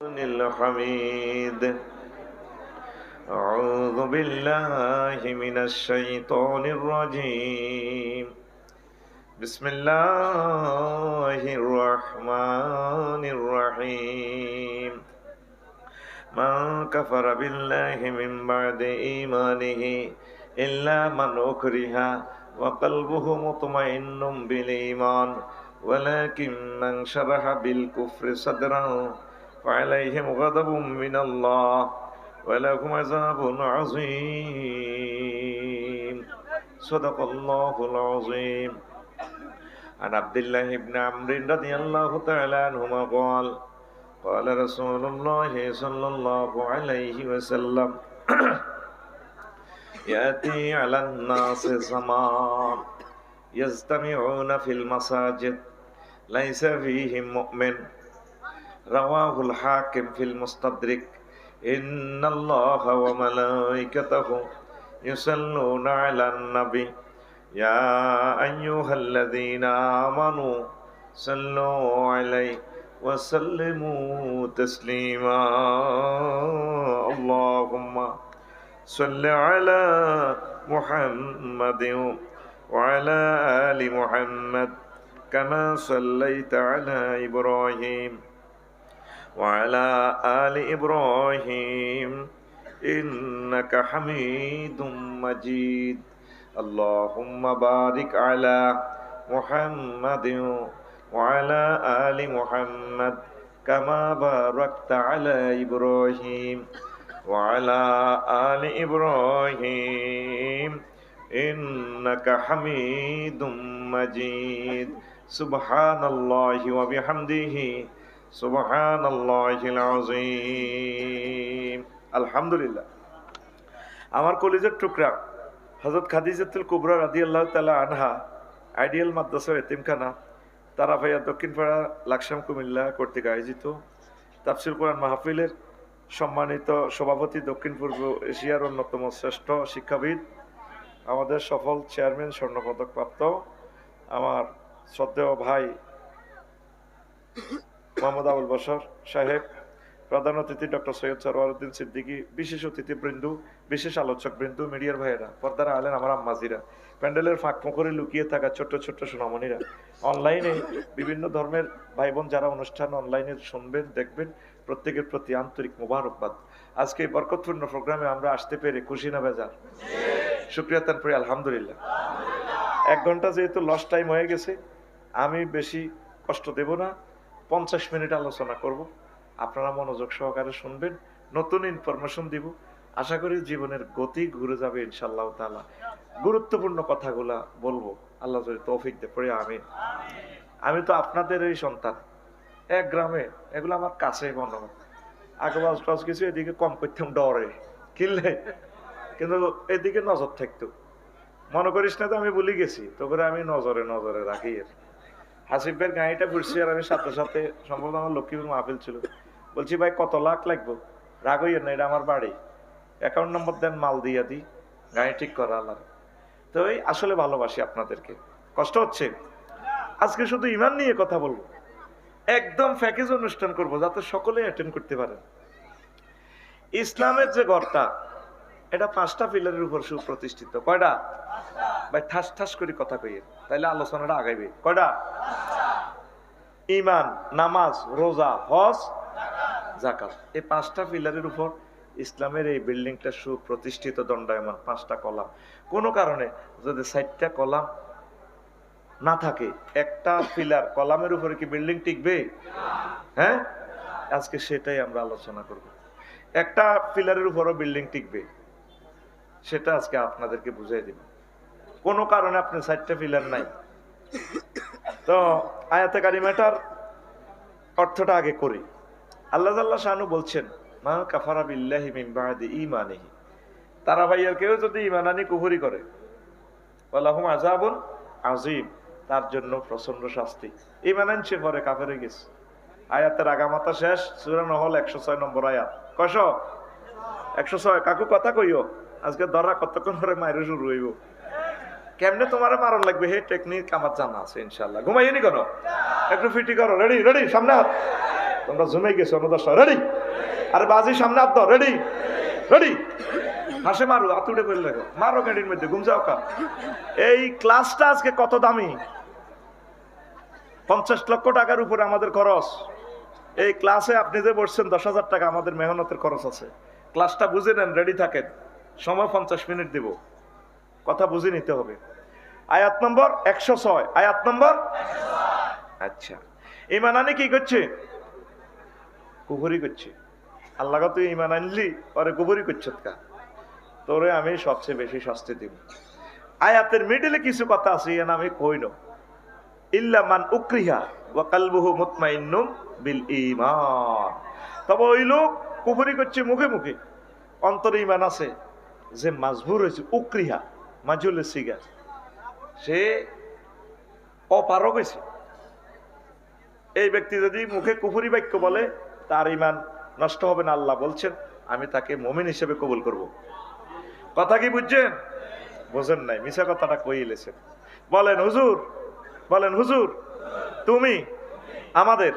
الحميد. أعوذ بالله من الشيطان الرجيم. بسم الله الرحمن الرحيم. من كفر بالله من بعد إيمانه إلا من أكره وقلبه مطمئن بالإيمان ولكن من شرح بالكفر صدرا فعليهم غضب من الله ولهم عذاب عظيم. صدق الله العظيم. عن عبد الله بن عمرو رضي الله تعالى عنهما قال قال رسول الله صلى الله عليه وسلم يأتي على الناس زمان يجتمعون في المساجد ليس فيهم مؤمن. رواه الحاكم في المستدرك. إن الله وملائكته يصلون على النبي يا أيها الذين آمنوا صلوا عليه وسلموا تسليما. اللهم صل على محمد وعلى آل محمد كما صليت على إبراهيم وعلى آل إبراهيم إنك حميد مجيد. اللهم بارك على محمد وعلى آل محمد كما باركت على إبراهيم وعلى آل إبراهيم إنك حميد مجيد. سبحان الله وبحمده সুবহানাল্লাহিল আযীম। আলহামদুলিল্লাহ। আমার কলিজার টুকরা হযরত খাদিজাতুল কুবরা রাদিয়াল্লাহু তাআলা আনহা আইডিয়াল মাদ্রাসা এতিমখানা তারাভাইয়া দক্ষিণপাড়া লাকসাম কুমিল্লা কর্তৃক আয়োজিত তাফসীর কোরআন মাহফিলের সম্মানিত সভাপতি, দক্ষিণ পূর্ব এশিয়ার অন্যতম শ্রেষ্ঠ শিক্ষাবিদ, আমাদের সফল চেয়ারম্যান, স্বর্ণপদক প্রাপ্ত আমার শ্রদ্ধেয় ভাই মোহাম্মদ আবুল বশর সাহেব, প্রধান অতিথি ডক্টর সৈয়দ সরওয়ারউদ্দিন সিদ্দিকী, বিশেষ অতিথিবৃন্দ, বিশেষ আলোচকবৃন্দ, মিডিয়ার ভাইয়েরা, পর্দার আলেন আমার আম্মাজিরা, প্যান্ডেলের ফাঁক ফোঁকরে লুকিয়ে থাকা ছোট্ট ছোট্ট সোনামণিরা, অনলাইনে বিভিন্ন ধর্মের ভাই বোন যারা অনুষ্ঠান অনলাইনে শুনবেন দেখবেন, প্রত্যেকের প্রতি আন্তরিক মোবারকবাদ। আজকে এই বরকতপূর্ণ প্রোগ্রামে আমরা আসতে পেরে খুশি না বেজার? শুকরিয়া তান পড়ি আলহামদুলিল্লাহ। 1 ঘন্টা যেহেতু লস টাইম হয়ে গেছে, আমি বেশি কষ্ট দেব না, 50 মিনিট আলোচনা করব। আপনারা মনোযোগ সহকারে শুনবেন, নতুন ইনফরমেশন দিব। আশা করি জীবনের গতি ঘুরে যাবে ইনশাআল্লাহ তাআলা। গুরুত্বপূর্ণ কথাগুলা বলবো, আল্লাহ যদি তৌফিক দেয় পড়ে আমিন। আমি তো আপনাদের এই সন্তান, এক গ্রামে, এগুলো আমার কাছে মনে হয়। আগে বাজ কিছু এদিকে কম করতাম ডরে কিনলে, কিন্তু এদিকে নজর থাকতো। মনে করিস না তো আমি ভুলে গেছি, তবে আমি নজরে নজরে রাখি। হাসিফ ভাইয়ের গাড়িটা ঘুরছি আর আমি সাথে সাথে, সম্ভবত আমার লক্ষ্মীপুর মাহফিল ছিল, বলছি ভাই কত লাখ লাগবো? রাগ হইয়ের না, এটা আমার বাড়ি, অ্যাকাউন্ট নম্বর দেন, মাল দিয়া দিই, গাড়ি ঠিক করা আল্লাহ। তো এই আসলে ভালোবাসি আপনাদেরকে। কষ্ট হচ্ছে, আজকে শুধু ইমান নিয়ে কথা বলবো, একদম প্যাকেজ অনুষ্ঠান করব যাতে সকলে অ্যাটেন্ড করতে পারেন। ইসলামের যে ঘরটা, এটা 5টা পিলারের উপর সুপ্রতিষ্ঠিত। কয়টা ভাই? ঠাস ঠাস করে কথা কইয়ে, তাইলে আলোচনাটা আগাইবে। কয়টা? ঈমান, নামাজ, রোজা, হজ, যাকাত। এই 5টা পিলারের উপর ইসলামের এই বিল্ডিংটা সুপ্রতিষ্ঠিত, দণ্ডায়মান 5টা কলাম। কোনো কারণে যদি 4টা কলাম না থাকে, একটা পিলার কলামের উপরে কি বিল্ডিং টিকবে? হ্যাঁ, আজকে সেটাই আমরা আলোচনা করব। একটা পিলারের উপরও বিল্ডিং টিকবে, সেটা আজকে আপনাদেরকে বুঝাই দিব। কোনো কারণে আপনি 4টা পিলার নাই, তো আয়াতে কারিমাটার অর্থটা আগে করি। আল্লাহ জাল্লা শানু বলছেন, মা কাফারা বিল্লাহি মিন বাদি ঈমানিহি, তারা ভাইয়ার কেউ যদি ঈমান আনি কুফরি করে, ওয়ালাহুম আযাবুন আযীম, তার জন্য প্রচন্ড শাস্তি। ঈমান আনছে পরে কাফের হয়ে গেছে। আয়াতের আগামাতা শেষ, সূরা নহল 106 নম্বর আয়াত। কয়শ? 106। কাকু কথা কইও, আজকে ধরা কতক্ষণ পরে মাইরে শুরু হইব। কেমনে তোমার মারণ লাগবে হে টেকনিক আমার জানা আছে ইনশাআল্লাহ। ঘুমাইনি কেন? একটু ফিটি করো। রেডি রেডি, সামনে হাত। তোমরা জমে গেছো দশটা, রেডি? আরে বাজি সামনে আপ দাও, রেডি রেডি, হাসে মারো, আতুড়ে বললে মারো গাড়ির মধ্যে ঘুম যাও কা। এই ক্লাসটা আজকে কত দামি, 50 লক্ষ টাকার উপরে আমাদের খরচ। এই ক্লাসে আপনি যে বসছেন 10,000 টাকা আমাদের মেহনতের খরচ আছে। ক্লাসটা বুঝে নেন, রেডি থাকেন, সময় 50 মিনিট দিব, কথা বুঝে নিতে হবে। আয়াত নম্বর 106, আয়াত নম্বর। আচ্ছা, ঈমান আনি কি করছে? কুফরি করছে। আল্লাহ তুই ঈমান আনলি, পরে কুফরি করছ কা, তোরে আমি সবচেয়ে বেশি শাস্তি দিব। আয়াতের মিডলে কিছু কথা আছে, এন আমি কই না। ইল্লা মান উকরিহা ওয়া কলবুহু মুতমাইন্নুম বিল ঈমান। তবে ওই লোক কুফরি করছে মুখে মুখে, অন্তরে ঈমান আছে, যে মাজবুর হয়েছে, উকরিহা মাজুল সিগা, সে অপারগ হয়েছে। এই ব্যক্তি যদি মুখে কুফরি বাক্য বলে, তার ঈমান নষ্ট হবে না। আল্লাহ বলছেন আমি তাকে মুমিন হিসেবে কবুল করব। কথা কি বুঝছেন? বোঝেন নাই, মিছা কথাটা কইলেছেন। বলেন হুজুর, বলেন হুজুর, তুমি আমাদের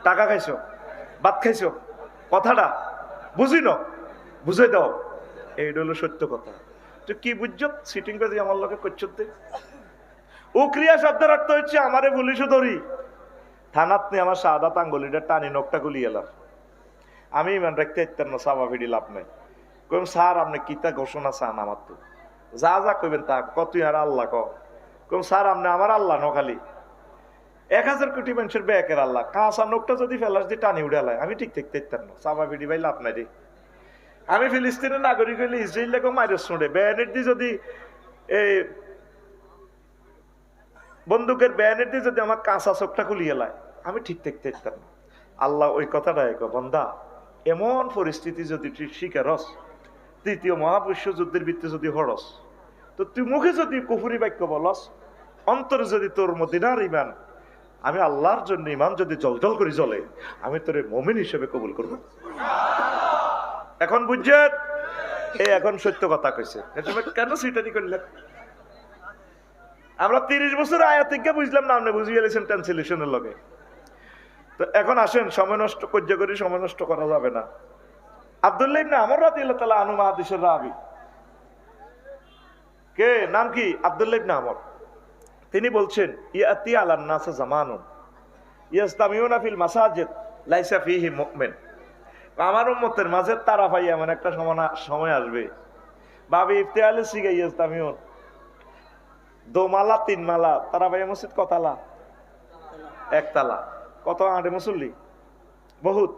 টাকা খাইছো, ভাত খাইছো, কথাটা বুঝি না, বুঝে দাও। এইটা হলো সত্য কথা। তো কি বুঝছো? সিটিং বাজি আমার লোকে করছতে। উক্রিয়া শব্দের অর্থ হচ্ছে আমারে পুলিশ ধরি, থানাত নিয়ে আমার সাদা আঙ্গুলিটা টানি নখটা গুলি এলাম, আমি ইমান রাখতে ইত্যান্ন সাবা ভিডি লাভ নাই। কইম স্যার আপনি কিতা ঘোষণা চান আমার? তো যা যা কইবেন তা কতই আর আল্লাহ কম স্যার আপনি আমার আল্লাহ নখালি 1000 কোটি মানুষের ব্যাকের আল্লাহ, কাঁচা নোকটা যদি ফেলাস দিয়ে টানি উড়ালায়, আমি ঠিক থাকতে ইত্যান্ন সাবা ভিডি ভাই লাভ নাই রে। আমি ফিলিস্তিনের নাগরিক হইলে ইসরায়েল লেগে মাইরে শুনে ব্যানের দিয়ে যদি এই বন্দুকের ব্যানের দিয়ে যদি আমার কাঁচা চোখটা খুলিয়ে লায়, আমি ঠিক থাকতে ইত্যান্ন। আল্লাহ ওই কথাটাই বন্দা, এমন পরিস্থিতি যদি তুই শিকারস, তৃতীয় মহাবিশ্ব যুদ্ধের ভিত্তি যদি হরস, তো তুই মুখে যদি কুফরি বাক্য বলস, অন্তরে যদি তোর মদিনার ঈমান, আমি আল্লাহর জন্য ঈমান যদি জলজল করে জ্বলে, আমি তোরে মুমিন হিসেবে কবুল করব। এখন বুঝছেন? এই এখন সত্য কথা কইছে, কেন সিটারি করলেন? আমরা 30 বছর আয়াত থেকে বুঝলাম না, আপনি বুঝিয়ে গেলেছেন ট্রান্সলেশনের লগে। তো এখন আসেন, সময় নষ্ট কর্য করি, সময় নষ্ট করা যাবে না। আব্দুল্লাহ ইবনে আমর রাদিয়াল্লাহু তাআলা আনহু হাদিসের রাবী, কে নাম কি? আব্দুল্লাহ ইবনে আমর। তিনি বলছেন ইয়াতি আলান নাস জামানুন ইয়াসতামিউনা ফিল মাসাজিদ লাইসা ফিহি মুমিন। আমার উম্মতের মাঝে তারা ভাই এমন একটা সময় আসবে, বাবি ইফতিআলে সিগা ইয়াসতামিউন, দোমালা তিনমালা, তারা ভাই মসজিদ কতালা? একতলা। কত আটে মুসল্লি? বহুত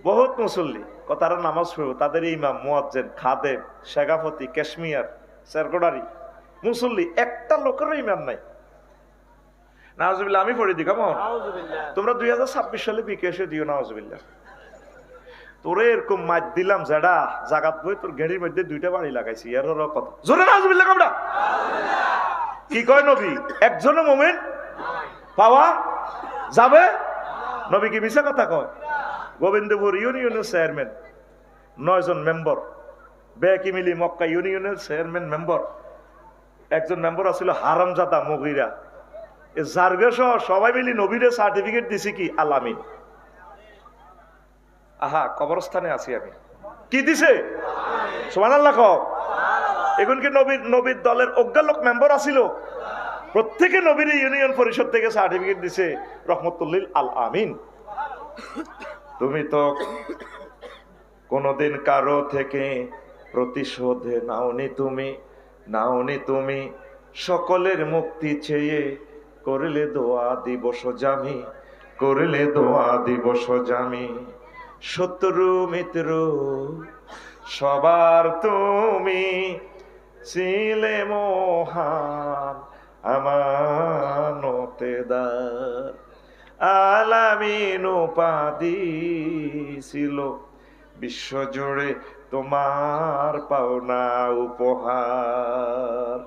বহুত মুসল্লি। তারা নামাজ পড়ব, তাদের ইমাম, মুয়াজ্জিন, খাদেম, শেখাফতি, ক্যাশমিয়ার, সেরকোডারি, মুসল্লি, একটা লোকেরও ইমাম নাই। নাউজুবিল্লাহ। আমি পড়ে দিই, কেমন? তোমরা 2026 সালে বিকেশে দিও নাউজুবিল্লাহ। তোরে এরকম মাছ দিলাম যেটা জাগাত বই, তোর গেড়ির মধ্যে 2টা বাড়ি লাগাইছি, এর কথা জোরে নাউজুবিল্লাহ কামড়া। কি কয় নবী? একজনও মুমিন পাওয়া যাবে? নবী কি মিছা কথা কয়? গোবিন্দপুর ইউনিয়নের চেয়ারম্যান 9 জন মেম্বার, বেকি মিলি মক্কা ইউনিয়নের চেয়ারম্যান মেম্বার, একজন মেম্বার আছিল হারামজাদা মগিরা, জারগে সহ সবাই মিলি নবীরে সার্টিফিকেট দিছি কি আলামিন। আহা, কবরস্থানে আছি আমি। কি দিছে? সুবহানাল্লাহ কও। এখন কি নবীর দলের অজ্ঞালোক মেম্বার আছিল? প্রত্যেকে নবীর ইউনিয়ন পরিষদ থেকে সার্টিফিকেট দিছে রহমতুল্লিল আল আমিন। তুমি তো কোনদিন কারো থেকে প্রতিশোধ নাওনি তুমি সকলের মুক্তি চেয়ে করলে দোয়া দিবস জামি, শত্রু মিত্র সবার তুমি ছিলে মহান আমানতেদার, আলামিন উপাধি ছিল বিশ্বজুড়ে তোমার পাওনা উপহার।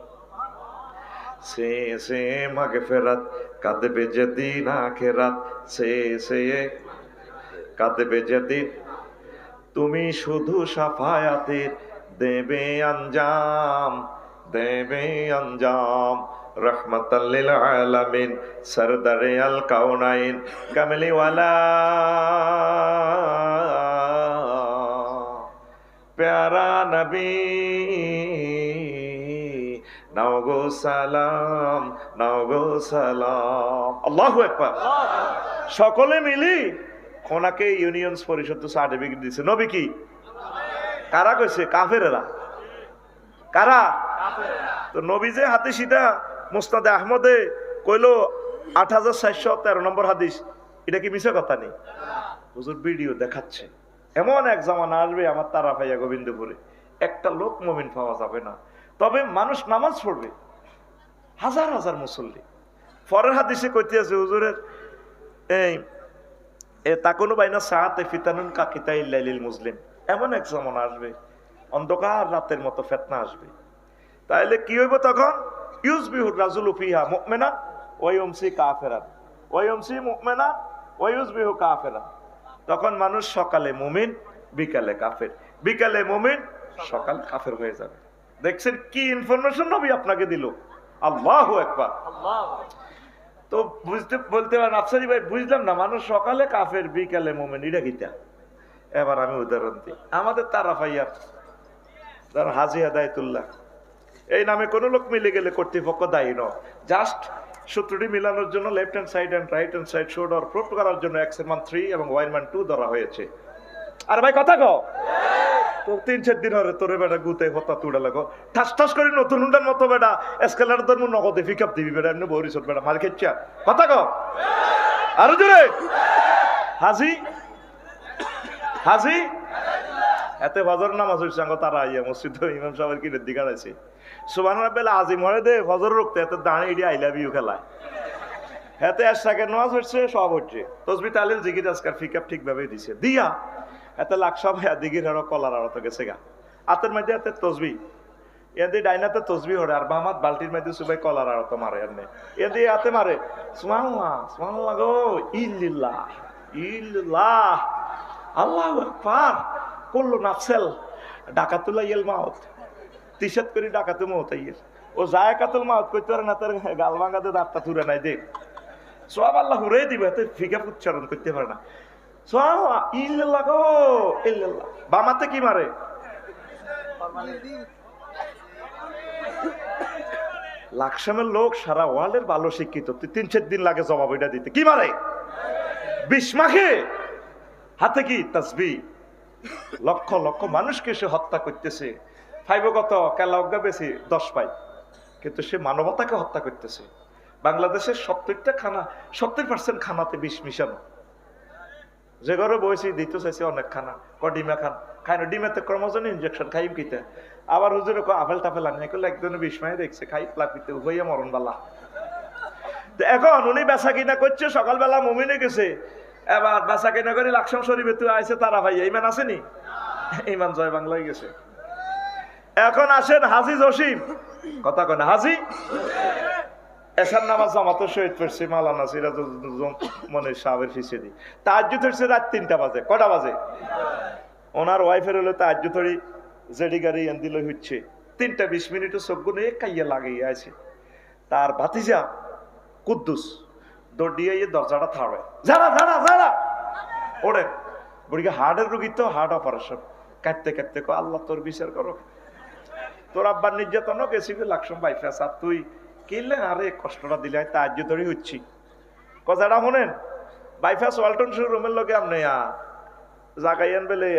সে মাগফিরাত কাঁদবে যেদিন আখিরাত, সে কাঁদবে যেদিন, তুমি শুধু সাফায়াতের দেবে আঞ্জাম, রহমাতাল লিল আলামিন, সরদারে আল কাউনাইন, কামলিওয়ালা প্যারা নবী, নাও গো সালাম, নাও গো সালাম। আল্লাহু আকবার। সকলে মিলি ওনাকে ইউনিয়নস পরিষদ সার্টিফিকেট দিছে। নবী কি? কারা কইছে? কাফেরেরা। কারা? তো নবী যে হাদিসটা মুসনাদে আহমদে কইলো ৮৪১৩ নম্বর হাদিস, এটা কি মিছা কথা নেই? হুজুর ভিডিও দেখাচ্ছে। এমন এক জামানা আসবে আমার তারা ভাইয়া গোবিন্দপুরে একটা লোক মুমিন পাওয়া যাবে না, তবে মানুষ নামাজ পড়বে হাজার হাজার মুসল্লি। পরের হাদিসে কইতে আছে হুজুরের এই তাকুনু বাইনা সাআতে ফিতানুন কাকিতাইল লিল মুসলিম, এমন এক জামানা আসবে অন্ধকার রাতের মতো ফিতনা আসবে। তাইলে কি হইব তখন? ইউসবিহুর রাজুলু ফিহা মুমিনান ওয়া ইউমসি কাফিরান ওয়া ইউমসি মুমিনান ওয়া ইউসবিহু কাফিরান। তখন মানুষ সকালে মুমিন, বিকালে কাফের, বিকালে মুমিন, সকাল কাফের হয়ে যাবে। দেখছেন কি ইনফরমেশন নবী আপনাকে দিল। আল্লাহু আকবার। তো বুঝতে বলতে পারেন আফসারি ভাই বুঝলাম না, মানুষ সকালে কাফের বিকালে মুমিন, এটা কিটা? এবার আমি উদাহরণ দিই। আমাদের তারা ভাইয়ার ধর হাজী হেদায়েতুল্লাহ এই নামে কোন লোক মিলে গেলে কর্তৃপক্ষ দায়ী নয়। জাস্ট সূত্রটি মিলানোর জন্য left hand side and right hand side showed আর প্রুফ করার জন্য এক্স এর মান 3 এবং ওয়াই এর মান 2 ধরা হয়েছে। আর ভাই কথা কও তো 3-4 দিন হরে তোরে বেটা গুতে হতা তুড়া লাগো ঠাস ঠাস করে নতুন হুন্ডার মতো বেটা এসকেলার ধর্ম নগদে পিকআপ দিবি বেটা এমনি বরিশত বেটা মার খেচ্ছা। কথা কও আরো জোরে। হাজি হাজি এতে ফজর নামাজ হইছে আঙ্গ তারা আইয়া মসজিদ ইমাম সাহেবের কিনে দিকে আছে সুবহানাল্লাহ বেলা আজিম হরে দে ফজর রুকতে এত দাঁড়ে ইডি আই লাভ ইউ খেলায় এতে এশরাকের নামাজ হচ্ছে সব হচ্ছে তাসবিহ তাহলিল জিকির আজকার পিকআপ ঠিকভাবে দিছে দিয়া এত লাখ সব দিগির হড় কলার আড়ত গেছে গা আতের মধ্যে এতে তসবিহ এদি ডাইনাতে তসবিহ হরে আর বামাত বালতির মধ্যে সুবাই কলার আড়ত মারে এমনি এদি হাতে মারে সুবহানাল্লাহ সুবহানাল্লাহ গো ইল্লাল্লাহ ইল্লাল্লাহ আল্লাহু আকবার কুল্লু নাফসেল ডাকাতুল্লাহ ইল মাউত তিশাত করি ডাকাতু মউত আইয়ের ও জায়কাতুল মাউত কইতে পারে না তার গাল ভাঙাতে দাঁতটা তুলে নাই দে সব আল্লাহ হুরে দিবে এত ফিকা উচ্চারণ করতে পারে না সুবহানাল্লাহ ইল্লাল্লাহ গো ইল্লাল্লাহ বামাতে কি মারে লাকসামের লোক সারা ওয়ার্ল্ডের ভালো শিক্ষিত 3-4 দিন লাগে জবাব এটা দিতে কি মারে বিষ মাখে হাতে কি তাসবিহ লক্ষ লক্ষ মানুষকে সে হত্যা করতেছে ফাইব কত কেলা বেশি 10 পাই কিন্তু সে মানবতাকে হত্যা করতেছে বাংলাদেশের 70টা খানা 70% খানাতে বিষ মিশানো যে ঘরে বসে দিতে চাইছে অনেক খানা ডিমা খান খাই না ডিমেতে ক্রমোজোম ইনজেকশন খাইম কিতে আবার হুজুরে আপেল টাপেল আনি একজনে বিষ মাই দেখছে খাই প্লাকিতে হইয়া মরণ বালা এখন উনি বেচা কিনা করছে সকালবেলা মুমিনে গেছে এবার বেচা কিনা করে লাকসাম শরীফে তুই আইছে তারা ভাই ইমান আসেনি ইমান জয় বাংলায় গেছে এখন আসেন হাজি জসিম কথা কয় না হাজি এশার নামাজ জামাতে শহীদ পড়ছে মাওলানা সিরাজুল মনে সাহেবের ফিসেদি তাহাজ্জুদ হচ্ছে রাত 3টা বাজে কটা বাজে ওনার ওয়াইফের হলো তাহাজ্জুদ হরি জেডি গাড়ি এন্দিল হচ্ছে 3:20 মিনিটে সবগুলো এক কাইয়া লাগিয়ে আছে তার ভাতিজা কুদ্দুস দৌড় দিয়ে দরজাটা থাড়ে যারা যারা যারা ওরে বুড়িকে হার্টের রোগী তো হার্ট অপারেশন কাটতে কাটতে কো আল্লাহ তোর বিচার করো তোর আব্বার নির্যাতনও গেছি লাকসাম বাইফাস আর তুই কিনলে আরে কষ্টটা দিলে তাহাজ্জুদ ধরে হচ্ছি কথাটা শোনেন বাইফাস ওয়ালটন শুরু রুমের লগে আপনি জাগাইয়ান বেলে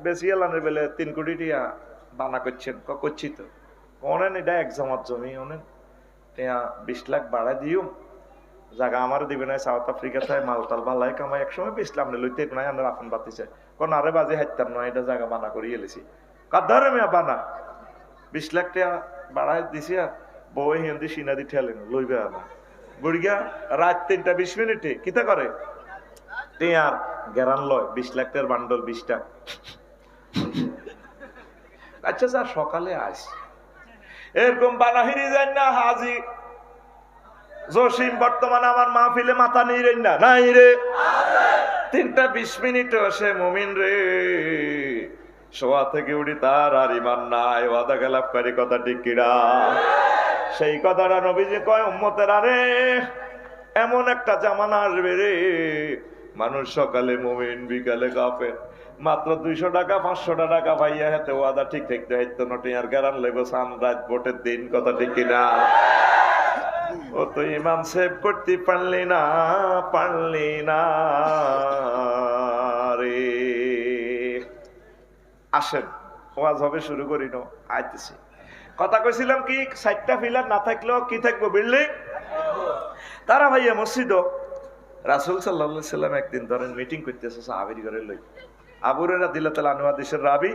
বেশি এলানের বেলে 3 কোটি টিয়া বানা করছেন করছি তো অনেন এটা এক জমাত জমি অনেন 20 লাখ বাড়া দিও জায়গা আমার দিবে না সাউথ আফ্রিকা থেকে মালতাল বালাই কামাই একসময় বেসলাম না লইতে নাই আমরা আপন বাতিছে কোন আরে বাজে হাইতাম নয় এটা জায়গা বানা করি এলেছি কার ধরে মেয়া বানা 20 লাখ টাকা বাড়াই দিছি আর বই হিন্দি সিনাদি ঠেলেন লইবে না বুড়িয়া রাত 3:20 মিনিটে কিতা করে টিয়ার গ্যারান লয় 20 লাখ টাকার বান্ডল 20টা আচ্ছা স্যার সকালে আস এরকম বানাহিরি যান না হাজি জসিম বর্তমানে আমার মাহফিলে মাথা নেই রে না নাই রে 3:20 মিনিটে সে মুমিন রে শোয়া থেকে উঠি তার আর ইমান নাই ওয়াদা খেলাপকারী কথা ঠিক কিনা সেই কথাটা নবীজি কয় উম্মতেরা রে, এমন একটা জামানা আসবে রে, মানুষ সকালে মুমিন বিকালে কাফের, মাত্র 200 টাকা 500 টাকা ভাইয়া হাতে ওয়াদা ঠিক থাকতে হইতো নটি আর গারান লইব সামরাজ ভোটের দিন, কথা ঠিক কিনা? ও তো ইমান সেভ করতে পারলি না রে। আসেন ওয়াজ হবে, শুরু করি না, আইতেছি। কথা কইছিলাম কি, 4টা পিলার না থাকলেও কি থাকবো, বিল্ডিং। তারা ভাইয়া মসজিদ রাসূল সাল্লাল্লাহু আলাইহি সাল্লাম একদিন ধরেন মিটিং করতেছে সাহাবীর ঘরে লই। আবু হুরায়রা রাদিয়াল্লাহু আনহু হাদিসের রাবি,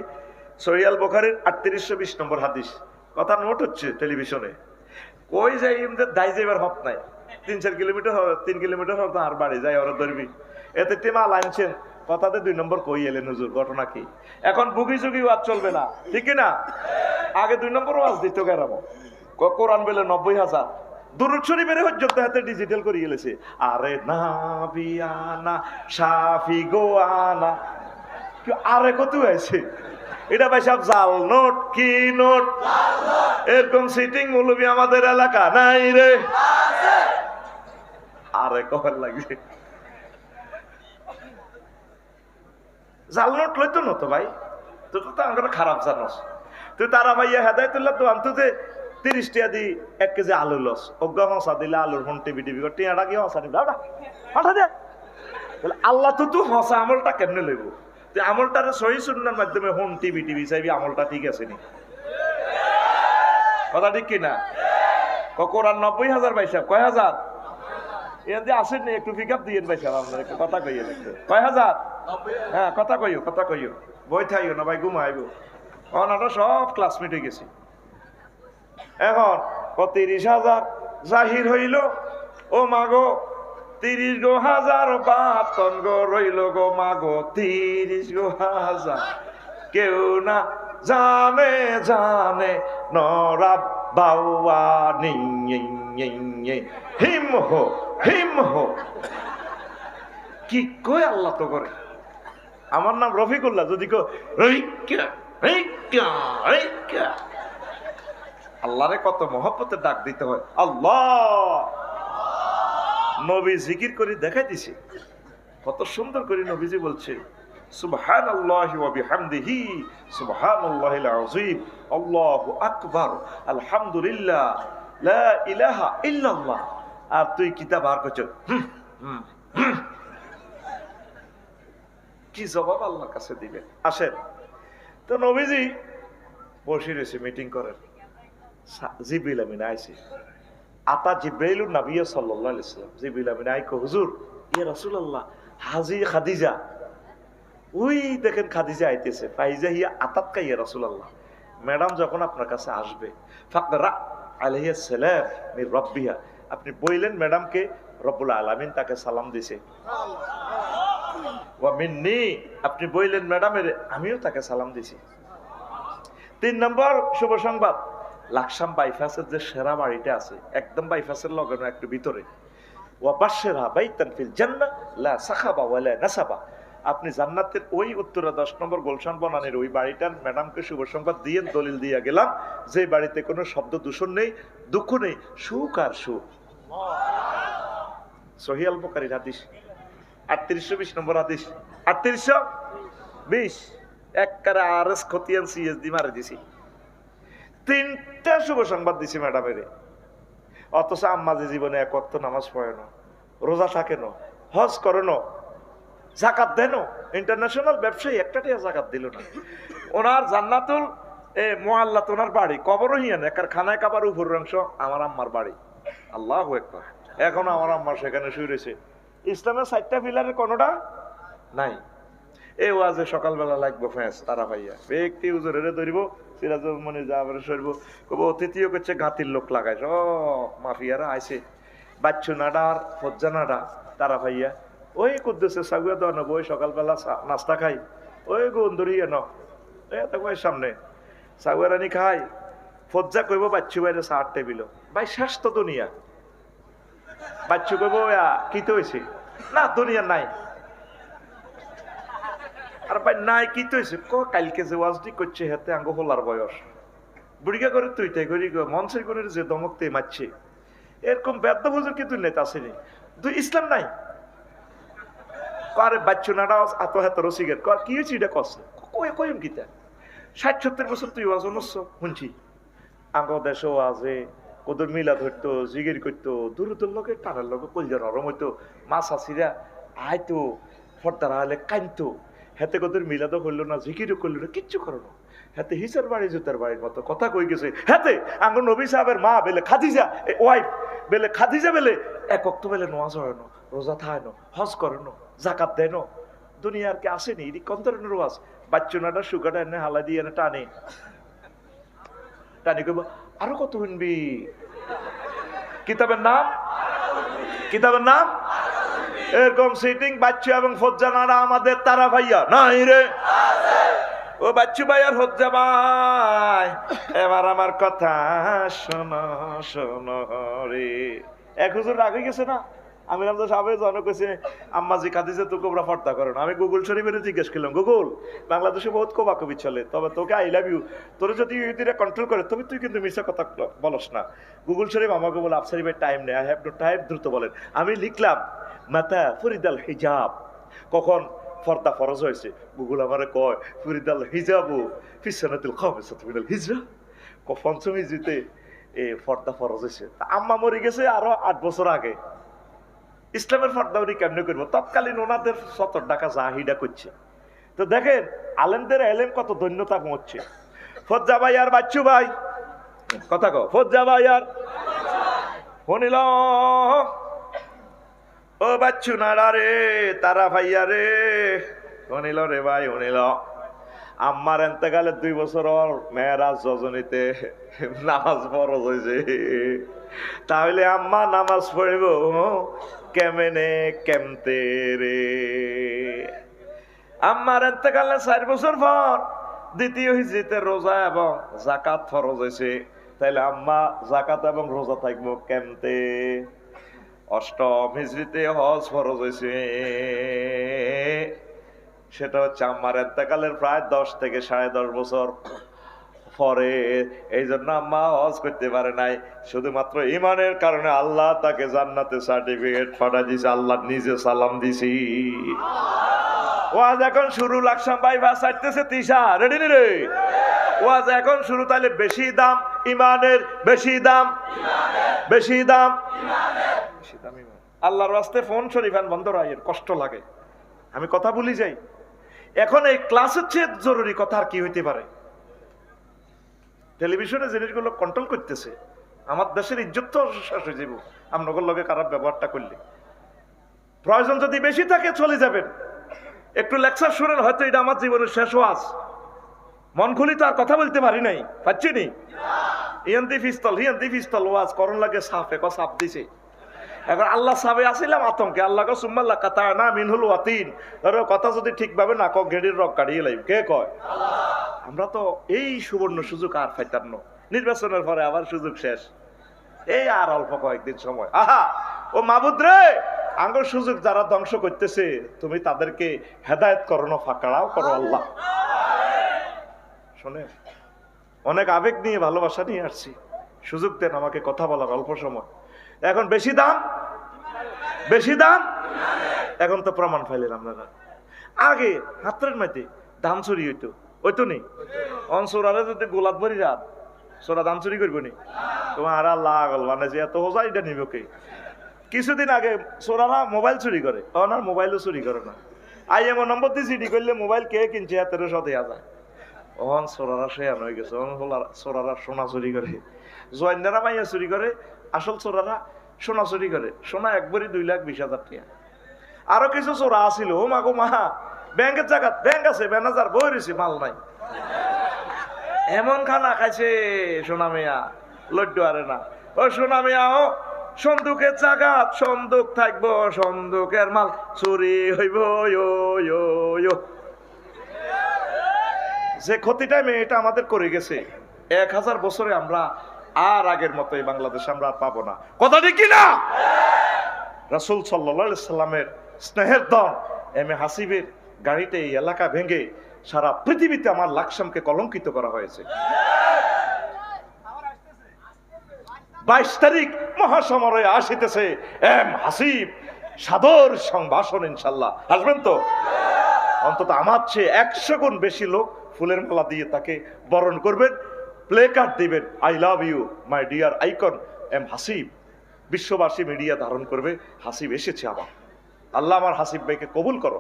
সহিহ আল বুখারীর 3820 নম্বর হাদিস। কথা নোট হচ্ছে টেলিভিশনে। কই যাই ইমদের দাই যাইবার হক নাই, 3-4 কিলোমিটার হবে, 3 কিলোমিটার হবে তো আর বাড়ি যায় ওরা ধরবি। এতে টিমা লাইনছেন কথাতে 2 নম্বর কই এলেন হুজুর, ঘটনা কি? এখন বুগি যুগি ওয়াজ চলবে না, ঠিক না? আগে 2 নম্বর ওয়াজ দিত কেরাম, কোরআন বলে 90,000, দুরূদ শরীফের হজ্জত হাতে ডিজিটাল করে গেলেছে। আরে নাবিয়ানা শাফি গোয়ানা, আরে কত হয়েছে এটা ভাই সব জাল নোট, কি নোট? এরকম সিটিং মৌলবি আমাদের এলাকা নাই রে, আরে কখন লাগছে জাল নোট লইতো না তো ভাই, তো তো আমার খারাপ জানোস তুই। তারা ভাইয়া হেদায়তুল্লাহ তো আনতো যে 30 টাকা দি 1 কেজি আলু লস, অজ্ঞা হসা দিলে আলুর ফোন টিভি টিভি টিয়াটা কি হসা নিবি পাঠা দে। আল্লাহ তো তুই হসা আমলটা কেমনে লইব? তুই আমলটারে সহি সুন্নাহর মাধ্যমে হোম টিভি টিভি চাইবি, আমলটা ঠিক আছে নি? কথা ঠিক কিনা? কোরআন 90,000 ভাই সাহেব, কয় হাজার? এর দিয়ে আসেন নি, একটু পিক আপ দিয়ে ভাই সাহেব, আপনার একটু কথা কইয়ে দেখতে। কয় হাজার? হ্যাঁ কথা কইও, কথা কইও, বই থাইও না ভাই, ঘুমাইব। আমরা সব ক্লাসমেট হয়ে গেছি। এখন 30,000 জাহির হইল, ও মাগো 30 গো হাজার বাতন গো রইল গো মাগো 30 গো হাজার, কেউ না জানে জানে নরাব বাউয়া হিম হো হিম হো। কি কই আল্লাহ তো করে। আমার নাম রফিকুল্লাহ, যদি কো আল্লাহরে কত মহব্বতের ডাক দিতে হয়। আল্লাহ নবী জিকির করে দেখাই দিছে, কত সুন্দর করে নবীজি বলছে সুবহানাল্লাহি ওয়া বিহামদিহি সুবহানাল্লাহিল আযীম, আল্লাহু আকবার, আলহামদুলিল্লাহ, লা ইলাহা ইল্লাল্লাহ। আর তুই কিতাব আর করছ, কি জবাব আল্লাহর কাছে দিবেন? আসেন তো নবীজি বসে রয়েছে, মিটিং করেন। জিবরিল আমিন আইছে, আতা জিব্রাইলুন নবী সাল্লাল্লাহু আলাইহি ওয়াসাল্লাম। জিবরিল আমিন আইকো, হুজুর ইয়া রাসূলুল্লাহ হাজি খাদিজা, ওই দেখেন খাদিজা আইতেছে। ফাইজা হিয়া আতাতকা ইয়া রাসূলুল্লাহ, ম্যাডাম যখন আপনার কাছে আসবে, ফাকরা আলাইহিস সালাম মির রাব্বিহা, আপনি বললেন ম্যাডামকে রব্বুল আলামিন তাকে সালাম দিছে। ওয়া মিন্নি, আপনি বললেন ম্যাডামের আমিও তাকে সালাম দিছি। 3 নম্বর শুভ সংবাদ, লাকসাম বাইপাসের যে সেরা বাড়িটা আছে, একদম বাইপাসের লগানো একটু ভিতরে, ওয়া বাশশিরহা বাইতান ফিল জান্নাহ লা সাখাবা ওয়ালা নাসাবা, আপনি জান্নাতের ওই উত্তরা 10 নম্বর গুলশান বনানীর ওই বাড়িটার ম্যাডামকে শুভ সংবাদ দিয়ে দলিল দিয়ে গেলাম যে বাড়িতে কোনো শব্দ দূষণ নেই, দুঃখ নেই, সুখ আর সুখ। সহিহ আল বুখারীর হাদিস 3820 নম্বর হাদিস, 3820 একবারে আরএস খতিয়ান সিএসডি মারে দিছি। 3টা শুভ সংবাদ দিছি ম্যাডামের। অথচ আম্মা যে জীবনে 1 ওয়াক্ত নামাজ পড়ে না, রোজা থাকে না, হজ করে না, যাকাত দেন, ইন্টারন্যাশনাল ব্যবসায়ী একটা টাকা যাকাত দিল না। ওনার জান্নাতুল মুআল্লাত ওনার বাড়ি, কবরও হিয়ান একার খানায় কাবার উপরের অংশ আমার আম্মার বাড়ি। আল্লাহু আকবার। এখন আমার আম্মা সেখানে শুয়ে রয়েছে। ইসলামের 4টা পিলারের কোনোটা নাই। এই ওয়াজে সকালবেলা লাগবো ফ্যাঁস তারা ভাইয়া ব্যক্তি হুজুরেরে ধরিব, সিরাজুল মনি যাবারে সরব, কব অতিথিও করছে গাতির লোক লাগায়, সব মাফিয়ারা আইছে, বাচ্চু নাডা আর ফজ্জা নাডা তারা ভাইয়া ওই কুদ্দুসে সাগুয়া দেওয়া নেবো, ওই সকালবেলা নাস্তা খাই, ওই গুণ ধরিয়ে ন ভাই সামনে সাগুয়া রানি খাই, ফজ্জা কইব বাচ্চু বাইরে 60 টেবিল, ভাই শেষ তো দুনিয়া। বাচ্চু কইব কি তো হয়েছে না, দুনিয়া নাই। আর ভাই নাই কি তো হয়েছে, কালকে যে ওয়াজটি করছে হাতে আঙ্গ হোলার বয়স, বুড়িকা করে তুই তাই করি মঞ্চের করে যে দমকতে মারছে, এরকম বেদ্য হুজুর কিন্তু নেতা আসেনি। তুই ইসলাম নাই আরে বাচ্চু নাড়া এত হাত রসিকের কর কি হয়েছে এটা কষ্ট কইম কিতা ৬০-৭০ বছর তুই ওয়াজ শুনছি আঙ্গ দেশও আছে কদর মিলা ধরতো জিগির করতো দূরদূর লোকে টানার লোকে কলজা নরম হইতো মাছ আসিরা আইতো ফর্দারা হলে কানতো হাতে কদর মিলাদও করলো না জিকিরও করলো না কিচ্ছু করো না হাতে হিসার বাড়ি জুতার বাড়ির মতো কথা কই গেছে হাতে আঙ্গ নবী সাহেবের মা বেলে খাদিজা ওয়াইফ বেলে খাদিজা বেলে এক অক্ত বেলে নোয়াজ হয় না রোজা থায় না হজ করে না জাকাত দেয় না দুনিয়ার কে আসেনি এটি কোন ধরনের ওয়াজ বাচ্চুনাটা সুগাটা এনে হালা দিয়ে এনে টানে টানি কইব আরো কত শুনবি কিতাবের নাম এরকম সিটিং বাচ্চু এবং ফজ্জানারা আমাদের তারা ভাইয়া নাই রে ও বাচ্চু ভাই আর ফজ্জা ভাই এবার আমার কথা শোনো শোনো রে এক হুজুর রাগে গেছে না আমি নাম তো সাবে জনক কইছে আম্মাজি খাদিজা তো কোবরা ফর্দা করেন আমি গুগল শরীফের জিজ্ঞেস করলাম গুগল বাংলাদেশে বহুত কোবাকবি চলে তবে তোকে আই লাভ ইউ তোর যদি ইহুদিরা কন্ট্রোল করে তবে তুই কিন্তু মিশা কথা বলস না গুগল শরীফ আমাকে বলে আফসারি ভাই টাইম নেই আই হ্যাভ নো টাইম দ্রুত বলেন আমি লিখলাম মাতা ফরিদাল হিজাব কখন ফর্দা ফরজ হয়েছে গুগল আমারে কয় ফরিদাল হিজাবু ফিসানাতুল খামিসাতু মিনাল হিজরা পঞ্চম হিজরিতে এ ফর্দা ফরজ হয়েছে আম্মা মরে গেছে আরো ৮ বছর আগে ইসলামের ফর্দাউরি কেমনে করবো তৎকালীন ওনাদের ৭০ টাকা জাহিদা করছে তো দেখেন আলেমদের এলেম কত ধন্যতা পৌঁছছে ফজ্জা ভাই আর বাচ্চু ভাই কথা কো ফজ্জা ভাই আর শুনিল ও বাচ্চু নাড়া রে তারা ভাইয়া রে শুনিল রে ভাই শুনিল আম্মার এন্তেকালে ২ বছর মেয়েরাজ রজনীতে নামাজ ফরজ হয়েছে তাহলে আম্মা নামাজ পড়িব কেমনে কেমতে রে আম্মার এতেকালে ৪ বছর পর দ্বিতীয় হিজরিতে রোজা এবং জাকাত ফরজ হয়েছে তাইলে আম্মা জাকাত এবং রোজা থাকবো কেমতে অষ্টম হিজরিতে হজ ফরজ হয়েছে সেটা হচ্ছে আম্মার এতেকালের প্রায় ১০ থেকে ১০.৫ বছর পরে এই জন্য আম্মা হজ করতে পারে নাই শুধুমাত্র ইমানের কারণে আল্লাহ তাকে জান্নাতে সার্টিফিকেট পাঠা দিয়েছে আল্লাহ নিজে সালাম দিছি ওয়াজ এখন শুরু লাগসাম ভাই ভাস আইতেছে তিশা রেডি রে ওয়াজ এখন শুরু তাহলে বেশি দাম ইমানের বেশি দাম আল্লাহর রাস্তে ফোন শরীফান বন্ধ রাখেন কষ্ট লাগে আমি কথা ভুলি যাই এখন এই ক্লাসের চেয়ে জরুরি কথা আর কি হইতে পারে টেলিভিশনে জিনিসগুলো কন্ট্রোল করতেছে আমার দেশের ইজ্জত তো শেষ হয়ে যাব আপনাদের লগে খারাপ ব্যবহারটা করলে প্রয়োজন যদি বেশি থাকে চলে যাবেন একটু লেকচার শুনেন হয়তো এটা আমার জীবনের শেষ ওয়াজ মন খুলি তো আর কথা বলতে পারি নাই পাচ্ছি নি হিয়ান্তি পিস্তল ওয়াজ করণ লাগে সাফে সাপ দিছে এখন আল্লাহ সাবে আসিলাম আতঙ্কে আল্লাহ সুম্মাল্লাহ কাতা না মিনহুল ওয়াতিন ধরো কথা যদি ঠিকভাবে না কক ঘেড়ির রক কাটিয়ে লাইব কে কয় আমরা তো এই সুবর্ণ সুযোগ আর পাইতাম না নির্বাচনের পরে আবার সুযোগ শেষ এই আর অল্প কয়েকদিন সময় আহা ও মাবুদ রে আঙ্গর সুযোগ যারা ধ্বংস করতেছে তুমি তাদেরকে হেদায়েত করো না ফাঁকড়াও করো আল্লাহ শোনে অনেক আবেগ নিয়ে ভালোবাসা নিয়ে আসছি সুযোগ দেন আমাকে কথা বলার অল্প সময় এখন বেশি দাম এখন তো প্রমাণ পাইলেন আপনারা আগে হাতের মাইতে ধান চুরি হইতো ওইতো নেই অনসোরারে যদি গোলাপ ভরি রাত সোরা ধান চুরি করবো নি তোমার আল্লাহ আগল মানে যে এত হোজা এটা নিব কে কিছুদিন আগে সোরারা মোবাইল চুরি করে তখন আর মোবাইলও চুরি করে না আইএমও নম্বর দিয়ে সিডি করলে মোবাইল কে কিনছে ১৩০০ দেওয়া যায় অন সোরারা শেয়ার হয়ে গেছে সোরারা সোনা চুরি করে জয়েন্দারা মাইয়া চুরি করে আসল চোরারা সোনা চুরি করে সোনা একবারই ২,২০,০০০ টাকা আরো কিছু চোরা আসিল ও মা গো মা ব্যাংকের জায়গা ব্যাংক আছে ম্যানেজার বই রয়েছে মাল নাই এমন খানা খাইছে সোনা মেয়া লড্ডু আরে না ও সোনা মেয়া ও সন্দুকের জায়গা সন্দুক থাকবো সন্দুকের মাল চুরি হইব যে ক্ষতিটা মেয়েটা আমাদের করে গেছে ১,০০০ বছরে আমরা আর আগের মতো এই বাংলাদেশে আমরা পাবো না কথা ঠিক কিনা রাসূল সাল্লাল্লাহু আলাইহি সাল্লামের স্নেহের দন এম এ হাসিবের গাড়িতে এই এলাকা ভেঙে সারা পৃথিবীতে আমার লাকসামকে কলঙ্কিত করা হয়েছে 22 তারিখ মহাসমারোহে আসিতেছে এম হাসিব, সাদর সংভাষণ, ইনশাল্লাহ আসবেন তো? অন্তত আমার চেয়ে 100 গুণ বেশি লোক ফুলের মালা দিয়ে তাকে বরণ করবেন, প্লে কার্ড দিবেন, I love you my dear icon M Hasib. বিশ্ববাসী মিডিয়া ধারণ করবে, হাসিব এসেছে আমার। আল্লাহ আমার হাসিব ভাইকে কবুল করো।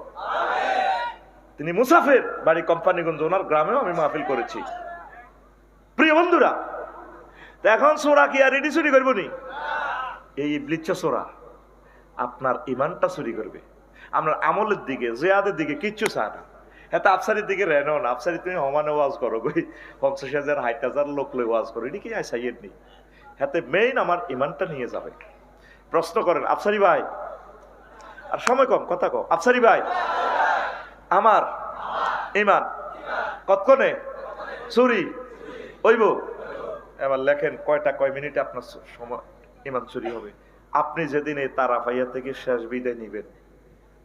তিনি মুসাফির, বাড়ি কোম্পানিগঞ্জ, ওনার গ্রামেও আমি মাহফিল করেছি। প্রিয় বন্ধুরা, এখন সোরা কি আর রেডি চুরি করবো নি? এই ইবলিচ্ছা সোরা আপনার ইমানটা চুরি করবে, আপনার আমলের দিকে, জিয়াদের দিকে কিচ্ছু চায় না। হ্যাঁ, আফসারির দিকে রেনো না, আফসারি তুমি হমানে ওয়াজ করো, 50,000 60,000 লোক লই ওয়াজ করো, এটি কি চাইয়ের নি। হ্যাঁ, মেইন আমার ইমানটা নিয়ে যাবে। প্রশ্ন করেন আফসারি ভাই, আর সময় কম, কথা কম। আফসারি ভাই, আমার ইমান কতক্ষণে চুরি হইব? এবার লেখেন কয়টা, কয় মিনিটে আপনার সময় ইমান চুরি হবে। আপনি যেদিন এই তারাফাইয়া থেকে শেষ বিদায় নিবেন,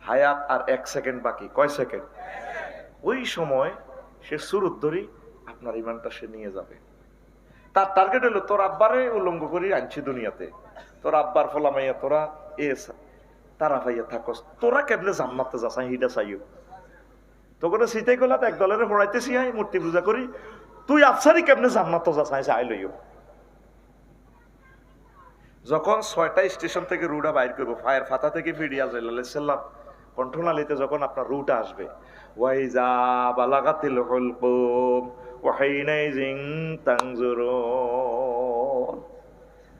হায়াত আর 1 সেকেন্ড বাকি, কয় সেকেন্ড? ওই সময় সে সুরত ধরি আপনার ইমানটা সে নিয়ে যাবে। তার টার্গেট হলো তোর আব্বারে উলঙ্গ করি আনছি দুনিয়াতে, তোর আব্বার ফলামাইয়া তোরা এ তারাফাইয়া থাকস, তোরা কেমনে জান্নাতে যাস হিটা চাইও। তো কোনো সিটাই করলা এক দলের পড়াইতেছি, আই মূর্তি পূজা করি, তুই আফসারি কেমনে জান্নাত যাস আই লইও। যখন 6টা স্টেশন থেকে রুটা বাইর করবো, ফায়ার ফাতা থেকে ফিরিয়া যাইলাম কণ্ঠনালীতে, যখন আপনার রুটা আসবে, ওয়াইজা বালাগাতিল হুলকুম ওয়াহিনাইজিন তানজুরুন,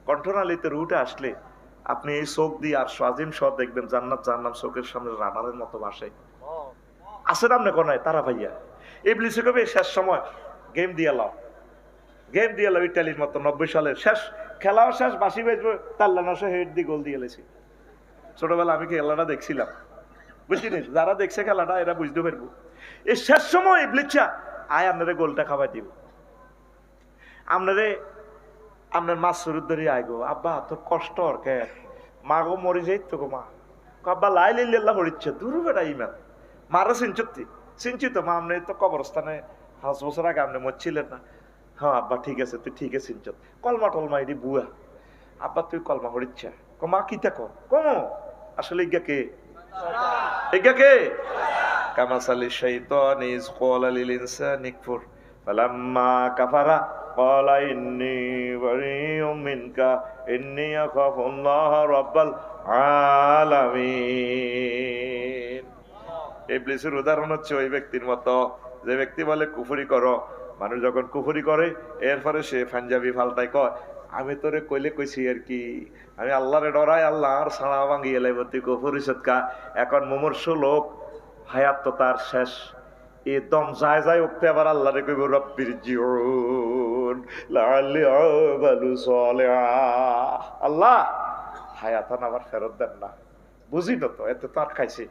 কণ্ঠনালীতে রুটা আসলে আপনি এই চোখ দিয়ে আর সাজিম সহ দেখবেন জান্নাত জাহান্নাম চোখের সামনে রানারের মতো ভাসে। আছে না কোনায় তারা ভাইয়া? ইবলিসে কবে শেষ সময় গেম দিয়ে লাও, গেম দিয়ে লাও, ইটালির মতো 90 সালের শেষ খেলাও শেষ, বাসি বেজবো, তাল্লানাশে হেড দিয়ে গোল দিয়ে লেছি। ছোটবেলা আমি খেলাটা দেখছিলাম, বুঝছিনি? যারা দেখছে খেলাটা এরা বুঝতে পারবো। এই শেষ সময় ইবলিসা আয় আপনারে গোলটা খাওয়াই দিব, আপনার মাছ শুরুর ধরে আয় গো, আব্বা তোর কষ্ট আর কে, মা গো মরে যাই তো গো, মা আব্বা লাই লিল্লাহ হরিচ্ছে, দূর বেড়া ইমান মারা চিনছি তো মা, আপনি তো কবরস্থানে 5 বছর আগে আপনি মরছিলেন না? হ্যাঁ আব্বা ঠিক আছে, তুই ঠিক আছে চিনছ, কলমা টলমা এটি বুয়া, আব্বা তুই কলমা হরিচ্ছা, মা কি থাকো কম আসলে ইজ্ঞা কে কামাসালি শাইতান ইজ ক্বালা লিল ইনসানি কফুর ফালাম্মা কাফারা ক্বালা ইন্নী বারিউম মিনকা ইন্নী আখাফুল্লাহ রাব্বাল আলামিন। ইবলিসের উদাহরণ হচ্ছে ওই ব্যক্তির মতো যে ব্যক্তি বলে কুফরি করো। মানুষ যখন কুফরি করে এরপরে সে পাঞ্জাবি ফালতায় কয় আমি তোরে কইলে কইছি আর কি, আমি আল্লাহরে ডরাই, আল্লাহ আর সাড়া ভাঙিয়ে লাইব, তুই কুফরি সৎকা। এখন মুমূর্ষ লোক, হায়াত তো তার শেষ, এ দম যায় যায় উঠতে আবার আল্লাহরে কইব রব্বির জিউন লাআল্লি আমালু সালিহা, আল্লাহ হায়াতান আবার ফেরত দেন না, বুঝি না তো এত তো আর খাইছি।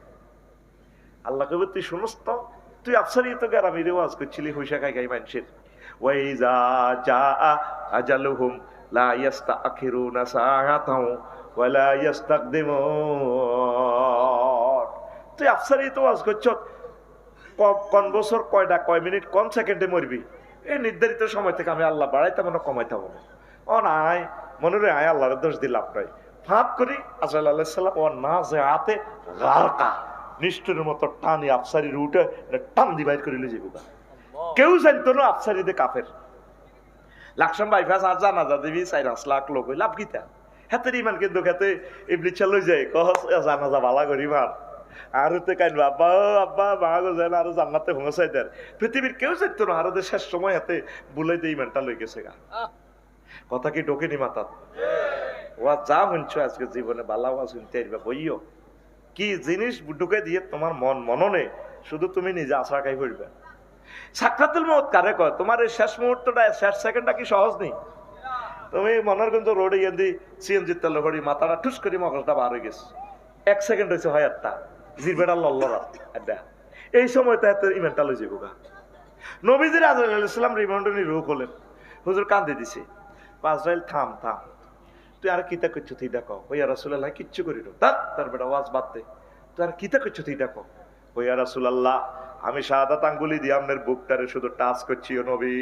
আল্লাহ কইব তুই শুনস তো, তুই আফসারি তো গ্রামে রেওয়াজ করছিলি হুইসা খাই খাই মানুষের, ওয়াইজা জাআ আজালুহুম লা ইস্তাখিরুনা সাআতাও ওয়া লা ইস্তাকদিমুন। তুই আফসারি তো ওয়াজ করছ, কোন বছর কয়টা কয় মিনিট কোন সেকেন্ডে মরবি, এই নির্ধারিত সময় থেকে আমি আল্লাহ বাড়াইতাম না কমাইতাম না। ও নাই মনে রে আয় আল্লাহর দোষ দিলাম নাই, ফাঁপ করি আজরাইল আলাইহিস সালাম ও না যে হাতে গারকা নিষ্ঠুরের মতো টানি আফসারির উঠে টান দি বাইর করে যাবো। কেউ জানতো না আফসারিতে কাফের। লাকসাম বাইফাস আর জানাজা দিবি 4-5 লাখ লোক লাভ গীতা হাতের ইমান, কিন্তু খেতে ইবলিসা লই যায় কহ জানাজা বালা করি মার আর কাইন আব্বা আব্বা মা গো যেন আরো জান্নাতে পৌঁছাই দেন। পৃথিবীর কেউ জানতো না আর শেষ সময় হাতে বুলাই দিয়ে ইমানটা লই গেছে গা। কথা কি ঢোকেনি মাথাত? ওয়া যা শুনছো আজকে জীবনে বালা ওয়া শুনতে আইবা বইও কি জিনিস ঢুকে দিয়ে তোমার মননে শুধু তুমি নিজে আশা খাই পড়বে। সাক্ষাতুল মউত কারে কয়? তোমার এই শেষ মুহূর্তটা, শেষ সেকেন্ডটা কি সহজ নেই? তুমি মনের কিন্তু রোডে গিয়ে সিএনজি তেল ভরি মাথাটা ঠুস করি মগজটা বার হয়ে গেছে, 1 সেকেন্ড হয়েছে হয় একটা জিরবেটা লল্লরা। এই সময় তো এত ইমেন্টা লই যাবো গা। নবীজির আজরাইল আলাইহিস সালাম রিমান্ডনি রূহ হলেন, হুজুর কান্দে দিছে, আজরাইল থাম থাম, তুই আর কিতা করছো তুই দেখো। ওইয়া রাসূলুল্লাহ কিচ্ছু করি না, তার বেটা ওয়াজ বাদ দে, তুই আর কিতা করছো তুই দেখো। ওইয়া রাসূলুল্লাহ আমি শাহাদাত আঙ্গুলি দিয়ে আপনার বুকটারে শুধু টাচ করছি ও নবী।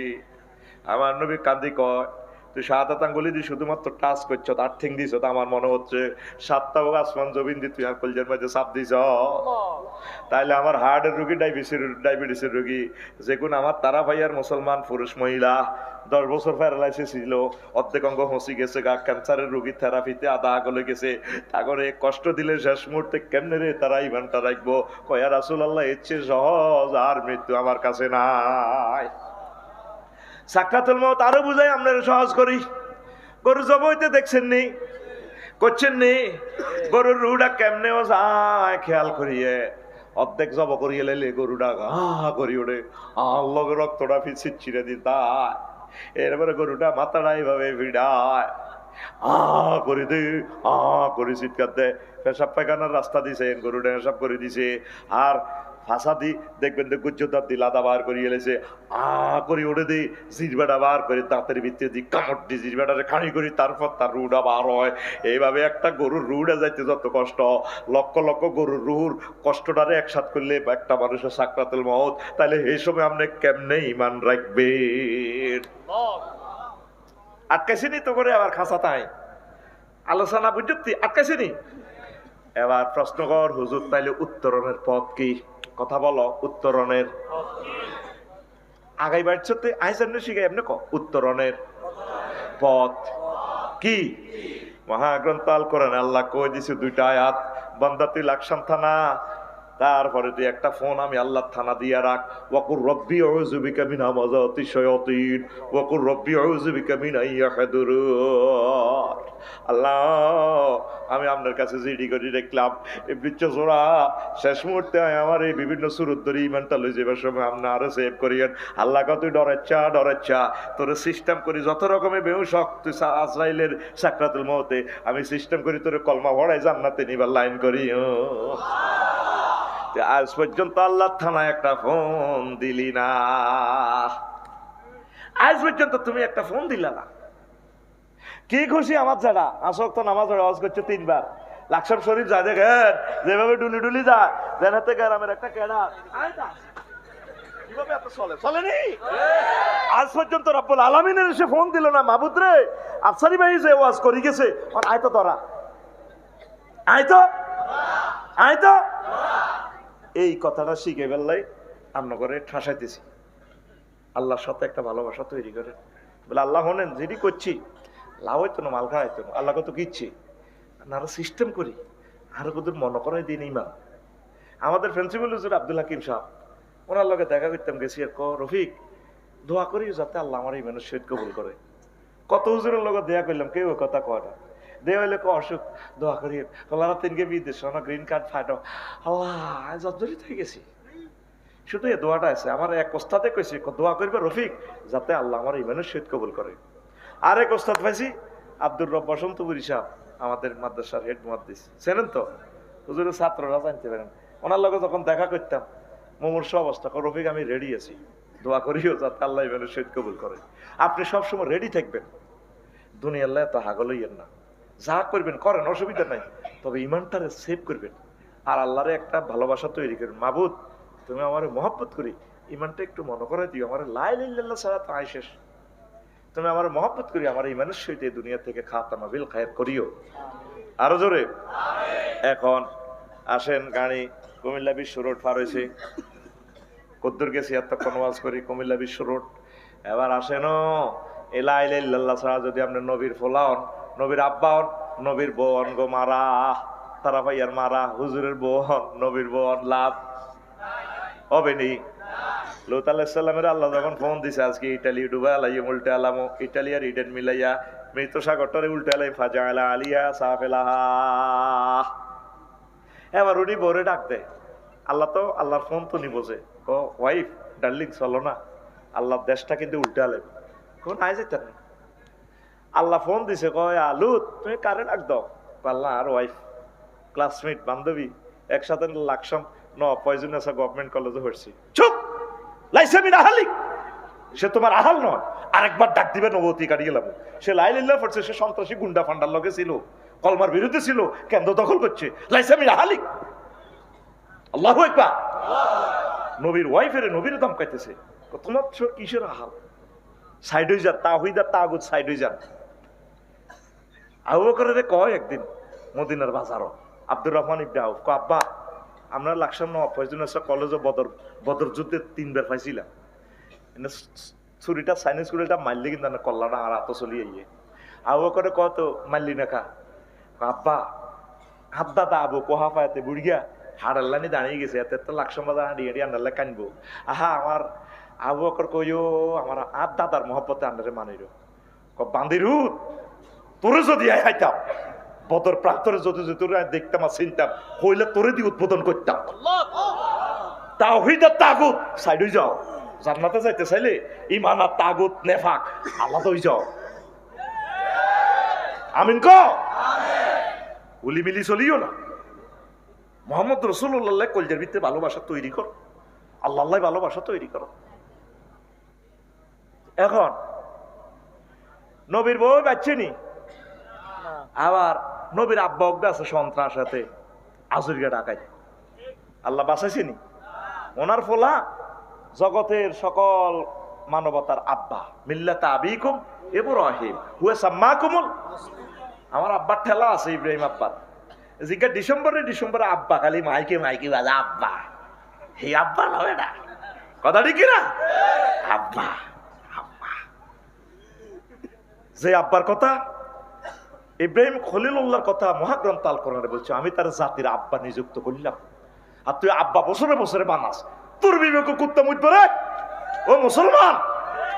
আমার নবী কান্দি কয় তুই শাহাদাত আঙ্গুলি দিয়ে শুধুমাত্র টাচ করছ, তার ঠিক দিছ, আমার মনে হচ্ছে 7টা আসমান জমিন দিয়ে তুই আর কলজের মধ্যে চাপ দিছ। তাইলে আমার হার্টের রোগী, ডায়াবেটিসের রোগী, যে কোন আমার তারা ভাইয়ার মুসলমান পুরুষ মহিলা 10 বছর প্যারালাইসিস ছিল, অর্ধেক অঙ্গ হসি গেছে, ক্যান্সারের রোগী থেরাপিতে আধা আগলে গেছে, তারপরে কষ্ট দিলে শেষ মুহূর্তে কেমনে রে তারা ইমানটা রাখবো? কয়া রাসূলুল্লাহ, এর চেয়ে সহজ আর মৃত্যু আমার কাছে নাই। সাকরাতুল মউত আরো বুঝাই আপনারা সহজ করি। গরু জবাইতে দেখছেন নি, করছেন নি? গরুর রুটা কেমনে যায় খেয়াল করিয়ে, অর্ধেক জব করিয়ে লেলে গরুটা করি ওঠে, আল্লাহ রক্তটা ফিসির ছিঁড়ে দিতা, এরপরে গরুটা মাথাটা এইভাবে ভিড়ায়, করে দে করে চিৎকার দেয়। পেশাব পায়খানার রাস্তা দিছে, গরুটা পেশাব করে দিছে, আর ফাঁসা দি দেখবেন যে গুজ্জদার দিল আদা বার করিয়ে এলেছে, করে উঠে দিই জিরবাটা বার করে দাঁতের ভিতরে দিই কামড় দিই, জিরবাটারে খানি করি, তারপর তার রুটা বার হয়। এইভাবে একটা গরুর রুটা যাইতে যত কষ্ট, লক্ষ লক্ষ গরুর রুর কষ্টটারে একসাথ করলে একটা মানুষের সাকরাতুল মউত, তাহলে এই সময় আপনি কেমনে ইমান রাখবেন? আটকাইছিনি তো করে আবার খাসা তাই আলোচনা বুঝতি আটকাইছিনি। এবার প্রশ্ন কর হুজুর, তাইলে উত্তরণের পথ কি? কথা বলো, উত্তরণের আগাই বাড়ছে আইসেন শিখাই এমনি উত্তরণের পথ কি? মহাগ্রন্থ আল কোরআনে আল্লাহ কই দিছে 2টা আয়াত, বান্দা তুই লাকসাম থানা, তারপরে তুই একটা ফোন আমি আল্লাহ থানা দিয়া রাখ। ওয়াকুর রব্বি আউযু বিকা মিন হামাযাতিশ শায়াতিন ওয়াকুর রব্বি আউযু বিকা মিন আইয়াহদুরুন। আল্লাহ, আমি আপনার কাছে জিডি করে দেখলাম এই বিচ্ছজোড়া শেষ মুহূর্তে আমার এই বিভিন্ন সুরত ধরে ইমানটা লই যাবার সময় আপনি আরো সেভ করিয়েন। আল্লাহ কত ডরাচ্ছা তোরে সিস্টেম করি যত রকমের বেহুশক, তুই আজরাইলের সাকরাতুল মউতে আমি সিস্টেম করি তোরে কলমা ভরাই জান্নাতে নিবার লাইন করি। আজ পর্যন্ত আল্লাহ থানায় একটা ফোন দিলি না, আজ পর্যন্ত তুমি একটা ফোন দিলা না। কি খুশি আমার যারা আসক তো নামাজ আওয়াজ করছে 3 বার, লাকসাম শরীফ যা দেখেন যেভাবে ডুলি ডুলি যায়, যেন হাতে গ্রামের একটা কেডা কিভাবে এত চলেনি। আজ পর্যন্ত রব্বুল আলামিনের এসে ফোন দিল না, মাহবুদ রে আফসারি ভাই যে ওয়াজ করি গেছে আয় তো তোরা আয় তো এই কথাটা শিখে ফেললাই আমরা করে ঠাসাইতেছি। আল্লাহর সাথে একটা ভালোবাসা তৈরি করে বলে আল্লাহ হনেন যেটি করছি লাভ হইতো না, মাল খাওয়া হইতো না, আল্লাহ কত কিচ্ছি আরো সিস্টেম করি, আরো কত মনে করাই দিন ইমান। আমাদের প্রিন্সিপাল হুজুর আব্দুল হাকিম সাহেব, ওনার লগে দেখা করতাম, গেছি আর রফিক দোয়া করি যাতে আল্লাহ আমার এই মানুষ শহীদ কবুল করে। কত হুজুরের লগে দেয়া করলাম, কেউ কথা কয় না। দেয়া হইলে অসুখ দোয়া করি কলারা 3কে বিদেশ গ্রিন কার্ড ফাটো আল্লাহ জর্জরিত হয়ে গেছি। শুধু এই দোয়াটা আছে আমার এক ওস্তাদে কইছে দোয়া করবে রফিক যাতে আল্লাহ আমার এই মানুষ শহীদ কবুল করে। আরেক ওস্তাদ পাইছি আব্দুর রব বসন্তপুরী সাহেব, আমাদের মাদ্রাসার হেড মুহাদ্দিস, চেনেন তো, হুজুরের ছাত্ররা জানতে পারেন। ওনার লগে যখন দেখা করতাম মুমূর্ষ অবস্থা, রফিক আমি রেডি আছি, দোয়া করিও যাতে আল্লাহ এই মানুষ শহীদ কবুল করে। আপনি সবসময় রেডি থাকবেন, দুনিয়া আল্লাহ তো হাগল হইয়েন না, যা করবেন করেন অসুবিধা নাই, তবে ইমানটারে সেভ করবেন আর আল্লাহরে একটা ভালোবাসা তৈরি করবেন। মাবুদ তুমি আমার মহব্বত করি, ইমানটা একটু মনে করে দিও, আমার লা ইলাহা ইল্লাল্লাহ ছাড়া তো আয় শেষ, তুমি আমার মহব্বত করি, আমার ইমানের সহিত এই দুনিয়া থেকে খাতামা বিল খায়ের করিও। আরো জোরে এখন আসেন। গাড়ি কুমিল্লা বিশ্ব রোড পার হয়েছে, কদ্দুর গেছি এতক্ষণ ওয়াজ করি কুমিল্লা বিশ্ব রোড। এবার আসেন এই লা ইলাহা ইল্লাল্লাহ ছাড়া যদি আপনি নবীর ফোলান, নবীর আব্বাহন, নবীর বোন গো মারা, তারা ভাইয়ার মারা, হুজুরের বোন, নবীর বোন লাভ হবে নি। লূত আলাইহিস সালামের আল্লাহ যখন ফোন দিছে আজকে ইটালি ডুবা আলাইহিম উল্টে আলামো, ইটালি আর ইডেন মিলাইয়া মৃত সাগরটারে উল্টে আলাই ফাজাআলা আলিয়া সাফিলাহা। এবার উনি বরে ডাক দেয়, আল্লাহ তো আল্লাহর ফোন তো নি বোঝে, ও ওয়াইফ ডার্লিং চলো না, আল্লাহর দেশটা কিন্তু উল্টে আলাই কোন আয় যেতেন না। আল্লাহ ফোন দিছে, কয় লূত তুমি কারে ডাক দাও? আল্লাহ আর ওয়াইফ ক্লাসমেট বান্ধবী একসাথে লাকসাম পয়জনাস গভর্নমেন্ট কলেজে পড়ছি। চুপ লাইসামিন আহালিক, সে তোমার আহাল নয়, আরেকবার ডাক দিবে নবতী কাটি গেলাম। সে লাইলিল্লাহ পড়ছে, সে সন্ত্রাসী গুন্ডা ফান্ডার লগে ছিল, কলমার বিরুদ্ধে ছিল, কেন্দ্র দখল করছে। লাইসামিন আহালিক, আল্লাহু আকবার। নবীর ওয়াইফের নবীর দাম কাইতেছে, তোমার কিসের আহাল? সাইড হয়ে যান, তাওহীদ আর তাগুত সাইড হয়ে যান। আবু বকরের কয় একদিন মদিনার বাজারও আব্দুর রহমান ইবনে আউফ, আব্বা আমরা লাকসাম নবাব ফয়জুন্নেসা কলেজে বদর যুদ্ধে 3 বার পাইছিলাম, ছুরিটা চাইনিজ ছুরিটা মারলি কিন্তু কল্লাটা আর আত চলি আইয়ে। আবু বকরে কত মারলি না খা, আব্বা হাত দাদা আবু কোহা পায়াতে বুড়িয়া হাড়াল্লানি দাঁড়িয়ে গেছে, এত তো লাকসাম বাজার হাঁড়ি হাঁড়ি আন্ডারলে কানবো। আহা আমার আবু বকর কইও আমার আর দাদার মহব্বতে আন্ডারে মানির বান্দিরু তোরে যদি আইতাম বদর প্রান্তরে যদি তোরে দেখতাম আর চিনতাম হইলে তোরে দিয়ে উদ্বোধন করতাম। তাওহীদ আর তাগুত সাইড হয়ে যাও, জান্নাতে যাইতে চাইলে ঈমান আর তাগুত নেফাক আলাদা হয়ে যাও। আমিন ক উলি মিলি চলিও না। মোহাম্মদ রাসূলুল্লাহ কলজার ভিতরে ভালোবাসা তৈরি কর, আল্লাহ ভালোবাসা তৈরি করো। এখন নবীর বউ বাচ্চানি, আবার নবীর আব্বা অব্দা আছে সন্ত্রাস সাথে আজুরিয়া ডাকাই, আল্লাহ বাঁচাইছেনি। ওনার ফলা জগতের সকল মানবতার আব্বা, মিল্লাতা আবিকুম ইব্রাহিম হুয়া সাম্মাকুমুল। আমার আব্বার ঠেলা আছে ইব্রাহিম আব্বার। জিজ্ঞা ডিসেম্বরে আব্বা খালি মাইকে বাজা আব্বা, হে আব্বা হবে না কথা ঠিক না, আব্বা আব্বা। যে আব্বার কথা ইব্রাহিম খলিলুল্লাহর কথা মহাগ্রন্থ আল কোরআনে বলছে, আমি তার জাতির আব্বা নিযুক্ত করলাম। আর তুই আব্বা বছরে বছরে বানাস, তোর বিবেক কুত্তা মুঠবে রে ও মুসলমান,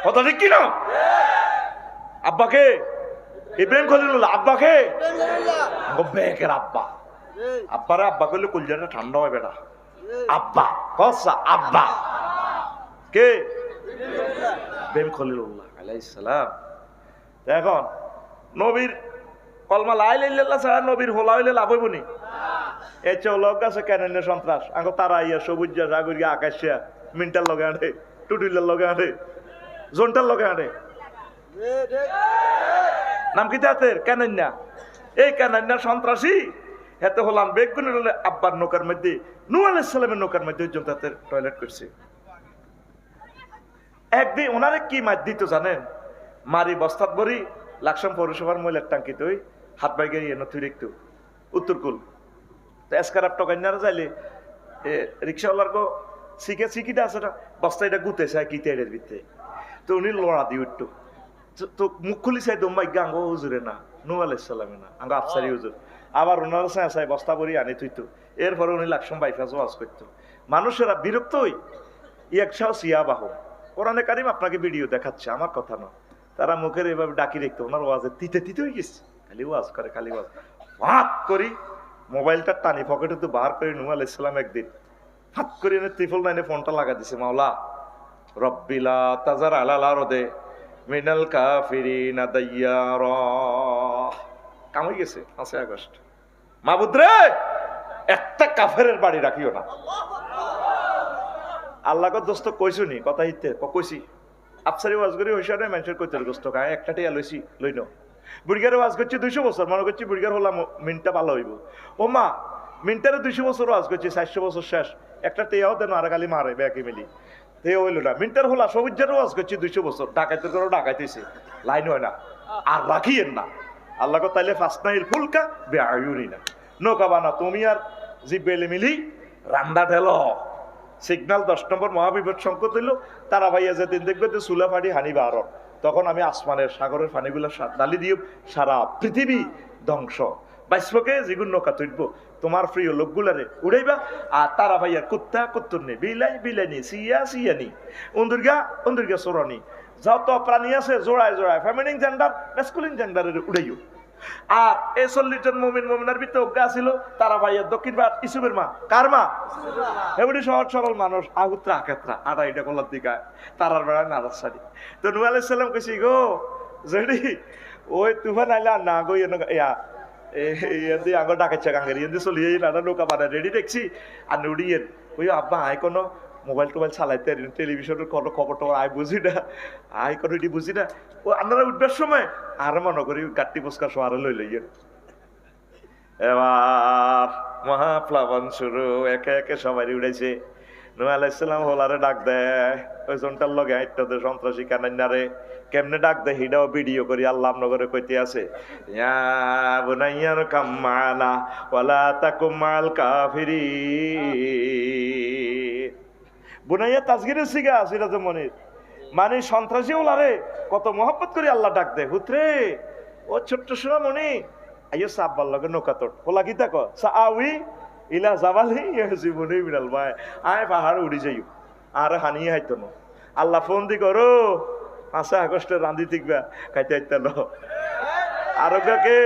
কথা ঠিক কিনা? আব্বাকে ইব্রাহিম খলিলুল্লাহ, আব্বাকে বেকের আব্বা। আব্বারে আব্বা করলে কলজাটা ঠান্ডা হয় বেটা। আব্বা কসা আব্বা কে? ইব্রাহিম খলিলুল্লাহ আলাইহিস সালাম। এখন নবীর কলমা লা ইলাহা ইল্লাল্লাহ ছাড়া নবীর হোলা হইলে লাভ হইব নি? এই চৌলক আছে কেন সন্ত্রাস আঙ্গ তারা ইয়া সবুজ সাগরিয়া আকাশিয়া মিন্টার লগে আনে, টুটুইলার লগে আনে, জোনটার লগে আনে। নাম কি তাদের কেনান্যা? এই কেনান্যা সন্ত্রাসী হেতে হলাম বেগুন আব্বার নৌকার মধ্যে নূহ আলাইহিস সালামের নৌকার মধ্যে তাদের টয়লেট করছে। একদিন ওনারে কি মার দিত জানেন? মারি বস্তাত ভরি লাকসাম পৌরসভার ময়লার টাঙ্কিতে ওই হাত বাইকে নথি রেখতো উত্তরকুল এসকারাপ টকাইনারা যাইলে রিক্সাওয়ালার গো শিকিটা আছে না বস্তা এটা গুতে চায় কি তেড়ের ভিতরে, তো উনি লড়া দিয়ে উঠতো। তো মুখ খুলি চাই দম্মাই গাঙ্গ হুজুরে না, নূহ আলাইহিস সালামে না, আঙ্গ আফসারি হুজুর। আবার ওনারা চাই বস্তা ভরি আনি থইতো। এরপরে উনি লাকসাম বাইফাস ওয়াজ করতো। মানুষেরা বিরক্ত হই একশাও সিয়া বাহ। কোরআনে কারিম আপনাকে ভিডিও দেখাচ্ছে, আমার কথা নয়। তারা মুখের এভাবে ডাকি রেখতো, ওনার ওয়াজে তিতে হয়ে গেছে, খালি ওয়াজ করে খালি ওয়াজ। হাত করি মোবাইলটা টানি পকেটে তো বার করে নূহ আলাইহিস সালাম একদিন হাত করে এনে ত্রিপল নাইনে ফোনটা লাগা দিছে, মাওলা রব্বিলা তাজার আলাল আরদে মিনাল কাফিরিনা দাইয়ারা। কাম হয়ে গেছে 5 আগস্ট। মাবুদ রে একটা কাফেরের বাড়ি রাখিও না। আল্লাহকে দোস্ত কইছুনি কথা হিতে কইছি আফসারি ওয়াজ করি হইসা নাই মানুষের কইতে দোস্ত গায়ে একটা টিয়া লইছি লইন। বুড়িগারে ওয়াজ করছি 200 বছর, মনে করছি বুড়িগার হলাম মিনটা ভালো হইব। ও মা মিনটারে 200 বছর ওয়াজ করছি, 400 বছর শেষ, একটা টিয়াও দেন আর খালি মারে ব্যাকে মিলি তে হইল না। মিনটার হলা সবুজের ওয়াজ করছি 200 বছর, ডাকাইতে করে ডাকাইতেছে, লাইন হয় না আর রাখিয়েন না। আল্লাহকে তাইলে ফাসনাইল ফুলকা বেআয়ুনি না, নৌকা বানা তুমি আর জিব্বেলে মিলি রান্দা ঢেলো। সিগন্যাল 10 নম্বর মহাবিপদ সংকট হইল, তারা ভাইয়া যেদিন দেখবে যে চুলা ফাড়ি হানিবা আরো, তখন আমি আসমানের সাগরের পানিগুলো ডালি দিয়ে সারা পৃথিবী ধ্বংস। বাইশকে যেগুলো নৌকা তুলবো তোমার প্রিয় লোকগুলারে উড়াইবা, আর তারা ভাইয়া কুত্তা কুত্তুরনি, বিলাইনি, সিয়ানি, অন্দুর্গা চোরানি, যত প্রাণী আছে জোড়ায় ফেমিনিন জেন্ডার ম্যাসকুলিন জেন্ডারের উড়াইও। আর এই 40 জন মুমিন মুমিনার ভিতরে অজ্ঞা ছিল, তারা ভাইয়া দক্ষিণ ভারত ইসুবের মা, কার মা? এমনি সহজ সরল মানুষ, আগুত্রা আকেত্রা আটা এটা কলার দিকা তারার বেড়ায় নারাজ সারি। তো নূহ আলাইহিস সালাম কইছি গো যদি ওই তুফান আইলা না গো ইয়ে আগে ডাকাচ্ছে গাঙ্গের ইয়ে চলিয়ে নানা নৌকা বানা রেডি দেখছি আর নুড়িয়ে ওই আব্বা আয় কোনো মোবাইল টোবাইল চালাইতে টেলিভিশনের কোনো খবর টবর আয় বুঝি না, আয় কোনো এটি বুঝি না। ও আপনারা উঠবার সময় আর মনে করি গাট্টি পুস্কার সোয়ারে লই লইয়েন। এবার মহাপ্লাবন শুরু, একে একে সবাই উড়েছে। নূহ আলাইহিস সালাম হোলারে ডাক দেয়, ওই জনটার লগে আইত্তদের সন্ত্রাসী কানাইনারে কেমনে ডাক দেয় হিডাও ভিডিও করি আল্লাহ নগরে কইতে আছে, ইয়া বুনাইয়ার কাম্মানা ওয়ালা তাকুম মাল কাফিরিন। বুনাইয়া তাসগীরের সিগা সিরাজুল মুনির, মানে সন্ত্রাসী ওলারে কত মহব্বত করে আল্লাহ ডাক দেয়, হুতরে ও ছোট্ট সোনামণি আইয়ো সাব্বার লগে নৌকা তোট ওলা কি দেখো সাউই ইলা জাবালি ইয়াজিবুনি মিনাল মায়, আয় পাহাড় উড়ি যাইও আর হানিয়ে হাইতো না। আল্লাহ ফোন দি করো 5 আগস্টে রান্ধি থিকবা খাইতে আইতাল আরোগ্যকে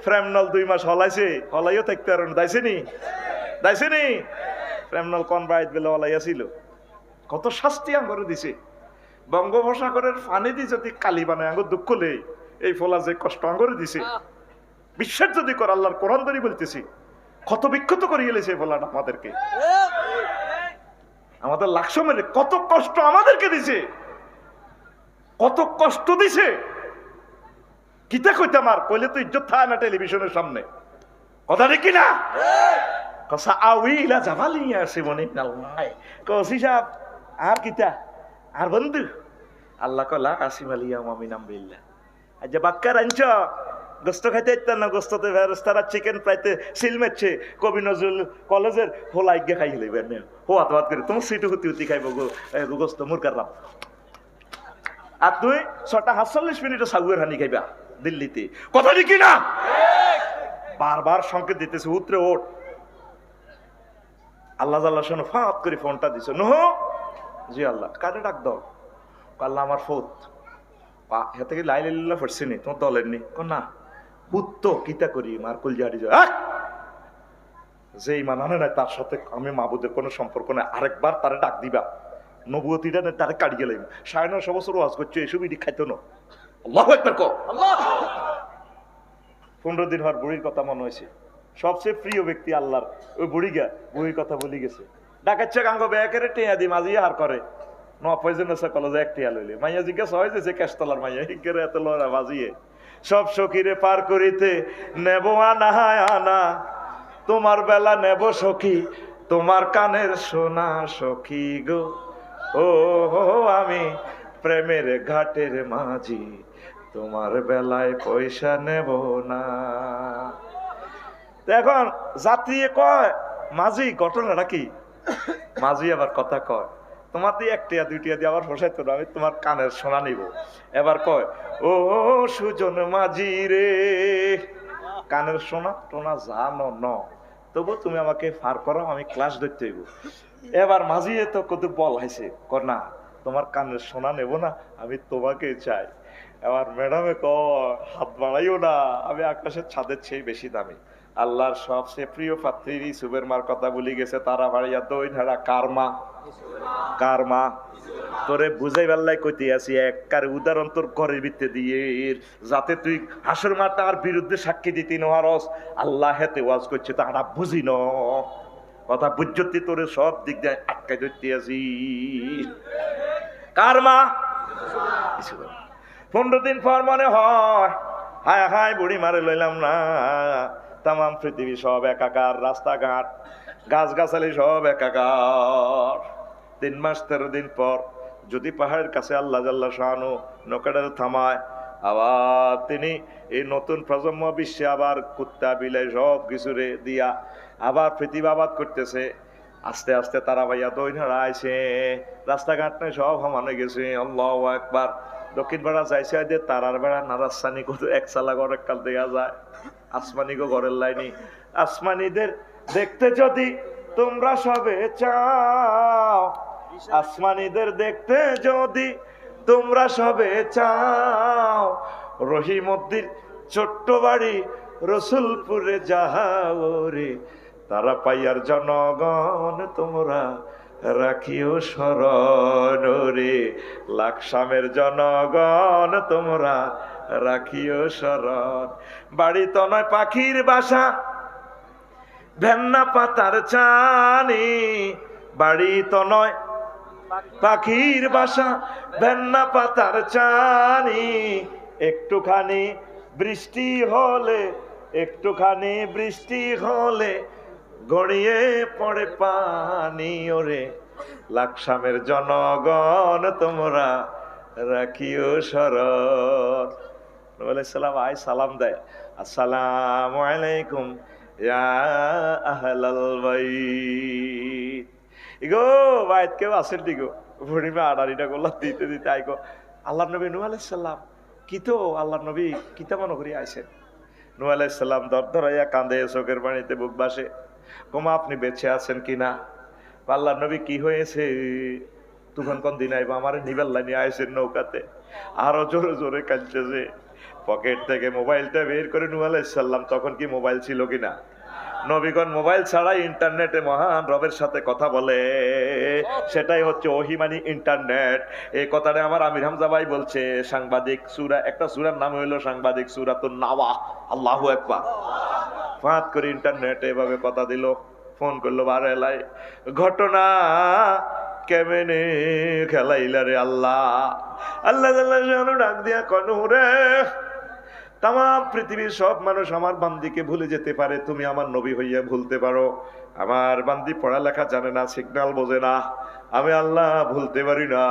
ফ্রেমনল 2 মাস হলাইছে, হলাইও থাকতে আর দাইছে নি ফ্রেমনল কোন বাইত বেলা হলাইয়া ছিল। কত শাস্তি আঙ্গরে দিছে, বঙ্গোপসাগরের পানি দি যদি কালি বানায় আঙ্গুর দুঃখ লেই এই ফলা যে কষ্ট আঙ্গরে দিছে, বিশ্বাস যদি কর আল্লাহর কোরআন ধরে বলতেছি কত বিক্ষত করে গেলেছে এই ফলাটা আমাদেরকে, আমাদের লাকসো মেরে কত কষ্ট আমাদেরকে দিছে, কত কষ্ট দিছে। কিতা কইতাম আর কইলে তো ইজ্জত থাকে না টেলিভিশনের সামনে, কথা ঠিক না? কসা আউইলা জামালিয়া আছে মনে আল্লাহ কসি সাহেব আর কিতা আর বন্ধু আল্লাহ কলা কাসিম আলিয়া মামিন আমবিল্লাহ। আজ বাক্কার আনছ গোস্ত খাইতে ইত্যাদ না, গোস্ততে ফেরেশতারা চিকেন প্রাইতে সিল মেরছে, কবি নজরুল কলেজের হোলা ইগে খাই হইলে হোয়াত হাত করে তোমার সিটু হুতি হুতি খাইব গোস্ত মুরগার রাম। আর তুই 6:48 মিনিটে সাগুয়ের হানি খাইবা দিল্লিতে, কথা ঠিক না? বারবার সংকেত দিতেছে উতরে ওঠ। আল্লাহ জাল্লাহ শোনো ফাঁত করে ফোনটা দিছো, নহ জি আল্লাহ কারে ডাক দাও, আল্লাহ আমার ফোত হাতে কি লাইলা পড়ছে নি তোমার দলের নি না হুত্ত কিতা করি মার কুলজাড়ি যা যে ইমান আনে নাই তার সাথে আমি মাহবুদের কোনো সম্পর্ক নাই, আরেকবার তারে ডাক দিবা নবুয়তিটা তারে কাটি গেলাম 9.5 বছর ওয়াজ করছো এসব ইডি খাইতো না। আল্লাহু আকবার কও। 15 দিন হওয়ার বুড়ির কথা মনে হয়েছে, সবচেয়ে প্রিয় ব্যক্তি আল্লাহর ওই বুড়ির কথা বলি গেছে, ডাকাচ্ছে গাঙ্গ ব্যাকেরে টেয়া দি মাঝিয়ে হার করে কলেজে এক টিয়া লইলে মাইয়া জিজ্ঞাস হয় যে কেশতলার মাইয়া হিগের এত লড়া বাজিয়ে সব সখীরে পার করিতে নেব আনা আনা, তোমার বেলা নেব সখী তোমার কানের সোনা সখী গো, ও আমি প্রেমের ঘাটের মাঝি তোমার বেলায় পয়সা নেব না। এখন যাত্রী কয় মাঝি ঘটনাটা কি, মাঝি আবার কথা কয় তোমার দিয়ে 1-2 দিয়ে আবার ফসাইতো না, আমি তোমার কানের সোনা নিব। এবার কয় ও সুজন মাঝি রে কানের সোনা টোনা জানো ন, তবু তুমি আমাকে ফার করো আমি ক্লাস ধরতে হইব। এবার মাঝি তো কত বল হাইছে কর না তোমার কানের সোনা নেব না আমি তোমাকে চাই। এবার ম্যাডামে কয় হাত বাড়াইও না আমি আকাশের ছাদের চেয়ে বেশি দামি। আল্লাহর সবচেয়ে প্রিয় পাত্রী ইউসুফের মার কথা বলি গেছে, তারা বাড়িয়া দই ধারা কার মা তোরে বুঝাই বেল্লাই কইতে আছি একবার উদাহরণ তোর ঘরের ভিতরে দিয়ে যাতে তুই হাসর মাঠে আর বিরুদ্ধে সাক্ষী দিতি নহারস আল্লাহ হেতে ওয়াজ করছে তারা বুঝি ন কথা বুঝতি তোরে সব দিক দিয়ে আটকাই ধরতে আছি। কার মা? 15 দিন পর মনে হয় হায় হায় বুড়ি মারে লইলাম না, তামাম পৃথিবী সব একাকার, রাস্তাঘাট গাছগাছালি সব একাকার। 3 মাস 13 দিন পর যদি পাহাড়ের কাছে আল্লাহ জাল্লা শানু নৌকাটারে থামায়, আবার তিনি এই নতুন প্রজন্ম বিশ্বে আবার কুত্তা বিলাই সব কিছুরে দিয়া আবার পৃথিবী আবাদ করতেছে। আস্তে আস্তে তারা ভাইয়া দইনারা আইছে, রাস্তাঘাট নাই সব সমান হয়ে গেছে। আল্লাহু আকবার। দক্ষিণ বেড়া যাইছে যে তারার বেড়া নারাসানি কত এক চালা ঘরের কাল দেখা যায়, আসমানি গো ঘরের লাইনি। আসমানিদের দেখতে যদি তোমরা সবে চাও, আসমানিদের দেখতে যদি তোমরা সবে চাও, রহিমউদ্দিন ছোট্ট বাড়ি রসুলপুরে যাও রে, তারা পাইয়ার জনগণ তোমরা রাখিও স্মরণ রে, লাকসামের জনগণ তোমরা রাখিও স্মরণ। বাড়ি তো নয় পাখির বাসা, ভেন্না পাতার চানি, বাড়ি তো নয় পাখির বাসা, ভেন্না পাতার চানি, একটুখানি বৃষ্টি হলে, একটুখানি বৃষ্টি হলে গড়িয়ে পড়ে পানি ওরে, লাকসামের জনগণ তোমরা রাখিও স্মরণ। নবী আলাইহিস সালাম আয় সালাম দেয়, আসসালামু আলাইকুম ইয়া আহলাল বাইত। ইগো বাইত কেউ আছেন দিগো ভরিমা আড়ারিটা গোলা দিতে দিতে আইগো আল্লাহ নবী নূহ আলাইহিস সালাম কি তো আল্লাহ নবী কিতা মনে করি আইছেন। নূহ আলাইহিস সালাম দরদরাইয়া কাঁদে, চোখের পানিতে বুক বাসে। কোমা আপনি বেঁচে আছেন কিনা? আল্লাহ নবী কি হয়েছে? তখন কোন দিন আইবা আমার নিবেল্লা নিয়ে আইসেন নৌকাতে। আরো জোরে জোরে কাঁদতেছে। পকেট থেকে মোবাইলটা বের করে নূহ আলাইহিস সালাম, তখন কি মোবাইল ছিল কিনা? নবীগণ মোবাইল ছাড়াই ইন্টারনেটে মহান রবের সাথে কথা বলে, সেটাই হচ্ছে ওহী মানে ইন্টারনেট। এই কথাটা আমার আমির হামজা ভাই বলছে। সাংবাদিক সূরা, একটা সূরার নাম হইলো সাংবাদিক সূরাতুন নাওয়া। আল্লাহু আকবার। ফাঁত করে ইন্টারনেটে এভাবে কথা দিল, ফোন করলো বারেলাই, ঘটনা কেমনে খেলাইলা রে আল্লাহ। আল্লাহ ডাক দিয়া কনুরে, তাম পৃথিবীর সব মানুষ আমার বান্দিকে ভুলে যেতে পারে, তুমি আমার নবী হইয়া ভুলতে পারো? আমার বান্দি পড়ালেখা জানে না, সিগন্যাল বোঝে না, আমি আল্লাহ ভুলতে পারি না।